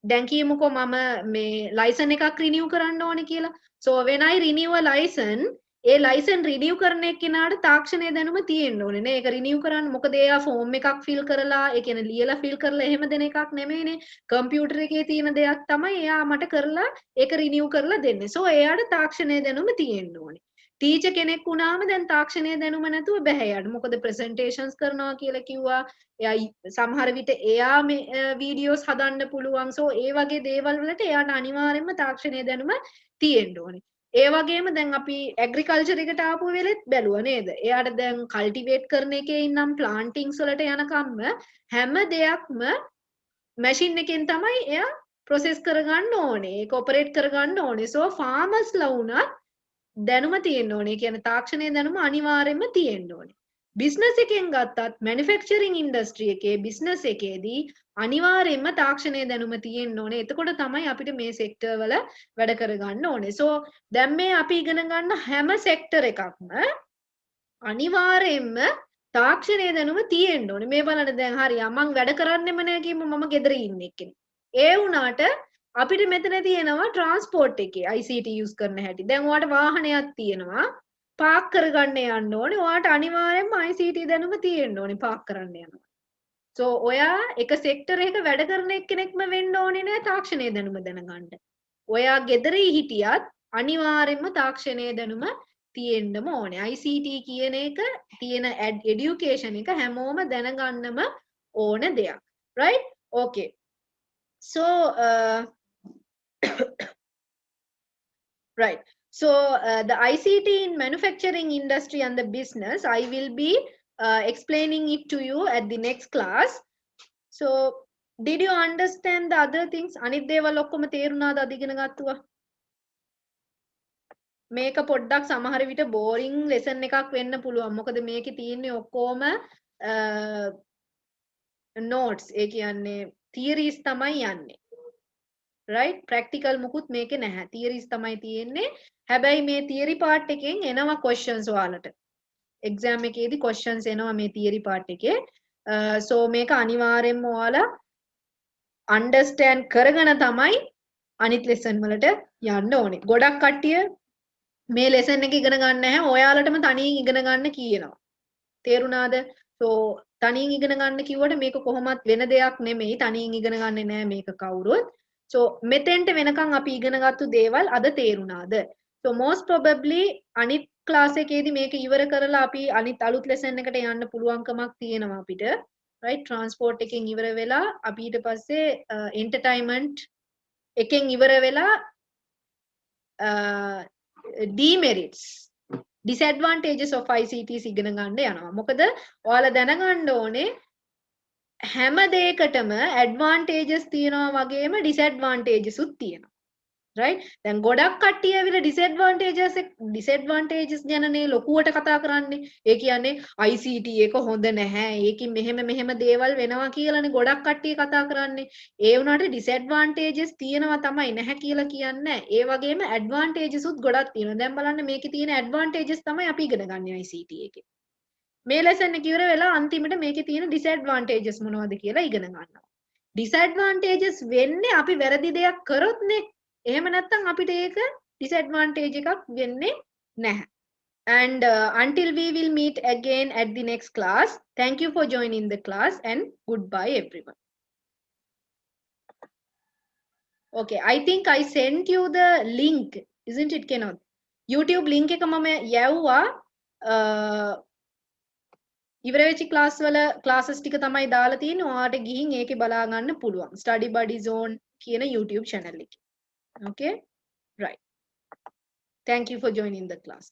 දැන් කියමුකෝ මම මේ ලයිසන් එකක් රිනිව් කරන්න ඕනේ කියලා so when I renew a license ඒ ලයිසන් රිනිව් කරන එක්කෙනාට තාක්ෂණයේ දැනුම තියෙන්න ඕනේ නේ ඒක රිනිව් කරන්න මොකද එයා ෆෝම් එකක් ෆිල් කරලා ඒ කියන්නේ ලියලා ෆිල් කරලා එහෙම දෙන එකක් නෙමෙයිනේ කම්පියුටර් එකේ තියෙන දෙයක් තමයි එයා මට කරලා ඒක රිනිව් කරලා දෙන්නේ so එයාට තාක්ෂණයේ දැනුම තියෙන්න ඕනේ ටීචර් කෙනෙක් වුණාම දැන් තාක්ෂණයේ දැනුම නැතුව බෑ එයාට මොකද ප්‍රසන්ටේෂන්ස් කරනවා කියලා කිව්වා එයා සමහර විට එයා මේ වීඩියෝස් හදන්න පුළුවන් so ඒ වගේ දේවල් වලට එයාට අනිවාර්යයෙන්ම තාක්ෂණයේ දැනුම තියෙන්න ඕනේ ඒ වගේම දැන් අපි ඇග්‍රිකල්චර් එකට ආපු වෙලෙත් බැලුවා නේද? එයාට දැන් කල්ටිවේට් කරන එකේ ඉන්නම් ප්ලාන්ටින්ග්ස් වලට යනකම්ම හැම දෙයක්ම මැෂින් එකෙන් තමයි එයා ප්‍රොසෙස් කරගන්න ඕනේ. ඒක ඔපරේට් කරගන්න ඕනේ. සෝ ෆාමර්ස්ලා වුණත් දැනුම තියෙන්න ඕනේ. කියන්නේ තාක්ෂණයේ දැනුම අනිවාර්යයෙන්ම තියෙන්න ඕනේ. බිස්නස් එකෙන් ගත්තත් මැනුෆැක්චරින් ඉන්ඩස්ට්‍රි එකේ බිස්නස් එකේදී අනිවාර්යයෙන්ම තාක්ෂණයේ දැනුම තියෙන්න ඕනේ. එතකොට තමයි අපිට මේ සෙක්ටර් වල වැඩ කරගන්න ඕනේ. සෝ දැන් මේ අපි ඉගෙන ගන්න හැම සෙක්ටර් එකක්ම අනිවාර්යයෙන්ම තාක්ෂණයේ දැනුම තියෙන්න ඕනේ. මේ බලන්න දැන් හරිය මං වැඩ කරන්නෙම නෑ කිව්වම මම ගෙදර ඉන්නේ කෙනෙක්. ඒ වුණාට අපිට මෙතන තියෙනවා ට්‍රාන්ස්පෝර්ට් එකේ ICT යූස් කරන හැටි. දැන් ඔයාට වාහනයක් තියෙනවා. පාක් කරගන්න යන්න ඕනේ. ඔයාට අනිවාර්යයෙන්ම ICT දැනුම තියෙන්න ඕනේ පාක් කරන්න යනවා. සෝ ඔයා එක සෙක්ටර් එකක වැඩ කරන එක්කෙනෙක්ම වෙන්න ඕනේ නෑ තාක්ෂණයේ දැනුම දැනගන්න. ඔයා ගෙදර හිටියත් අනිවාර්යයෙන්ම තාක්ෂණයේ දැනුම තියෙන්නම ඕනේ. ICT කියන එක තියෙන education එක හැමෝම දැනගන්නම ඕන දෙයක්. Right? Okay. So right. So the ICT in manufacturing industry and the business, I will be explaining it to you at the next class. So did you understand the other things? අනිත් දේවල් ඔක්කොම තේරුණාද අද ඉගෙන ගත්තුවා? මේක පොඩ්ඩක් සමහර විට බෝරිං ලෙසන් එකක් වෙන්න පුළුවන්. මොකද මේකේ තියෙන්නේ ඔක්කොම notes. ඒ කියන්නේ theories තමයි යන්නේ. right? practical මුකුත් මේකේ නැහැ. theories තමයි තියෙන්නේ. හැබැයි මේ theory part එකෙන් එනවා questions ඔයාලට. exam එකේදී questions එනවා මේ theory part එකේ. so මේක අනිවාර්යෙන්ම ඔයාලා understand කරගෙන තමයි අනිත් lesson වලට යන්න ඕනේ. ගොඩක් කට්ටිය මේ lesson එක ඉගෙන ගන්න නැහැ. ඔයාලටම තනියෙන් ඉගෙන ගන්න කියනවා. තේරුණාද? so තනියෙන් ඉගෙන ගන්න කිව්වට මේක කොහොමත් වෙන දෙයක් නෙමෙයි. තනියෙන් ඉගෙන ගන්නේ නැහැ මේක කවුරුත්. so මෙතෙන්ට වෙනකන් අපි ඉගෙන ගත්තු දේවල් අද තේරුණාද? so most probably අනිත් class එකේදී මේක ඉවර කරලා අපි අනිත් අලුත් lesson එකට යන්න පුළුවන්කමක් තියෙනවා අපිට. right? transport එකෙන් ඉවර වෙලා අපි ඊට පස්සේ entertainment එකෙන් ඉවර වෙලා demerits disadvantages of ICTs ඉගෙන ගන්න යනවා. මොකද ඔයාලා දැනගන්න ඕනේ හැම දෙයකටම advantages තියෙනවා වගේම disadvantages උත් තියෙනවා. right? දැන් ගොඩක් කට්ටිය ඇවිල්ලා disadvantages ගැනනේ ලොකුවට කතා කරන්නේ. ඒ කියන්නේ ICT එක හොඳ නැහැ. ඒකින් මෙහෙම දේවල් වෙනවා කියලානේ ගොඩක් කට්ටිය කතා කරන්නේ. ඒ වුණාට disadvantages තියෙනවා තමයි නැහැ කියලා කියන්නේ. ඒ වගේම advantages උත් ගොඩක් තියෙනවා. දැන් බලන්න මේකේ තියෙන advantages තමයි අපි ඉගෙන ගන්න ICT එකේ. මේ lesson එක ඉවර වෙලා අන්තිමට මේකේ තියෙන disadvantages මොනවද කියලා ඉගෙන ගන්නවා. disadvantages වෙන්නේ අපි වැරදි දෙයක් කරොත්නේ. එහෙම නැත්නම් අපිට ඒක disadvantage එකක් වෙන්නේ නැහැ. And until we will meet again at the next class, thank you for joining the class and goodbye everyone. Okay, I think I sent you the link, isn't it, Kenneth? YouTube link එක මම යවුවා. ඉවර වෙච්ච class වල classes ටික තමයි දාලා තියෙන්නේ. ඔයාලට ගිහින් ඒකේ බලා ගන්න පුළුවන්. Study Buddy Zone කියන YouTube channel එකේ. Okay? Right. Thank you for joining the class.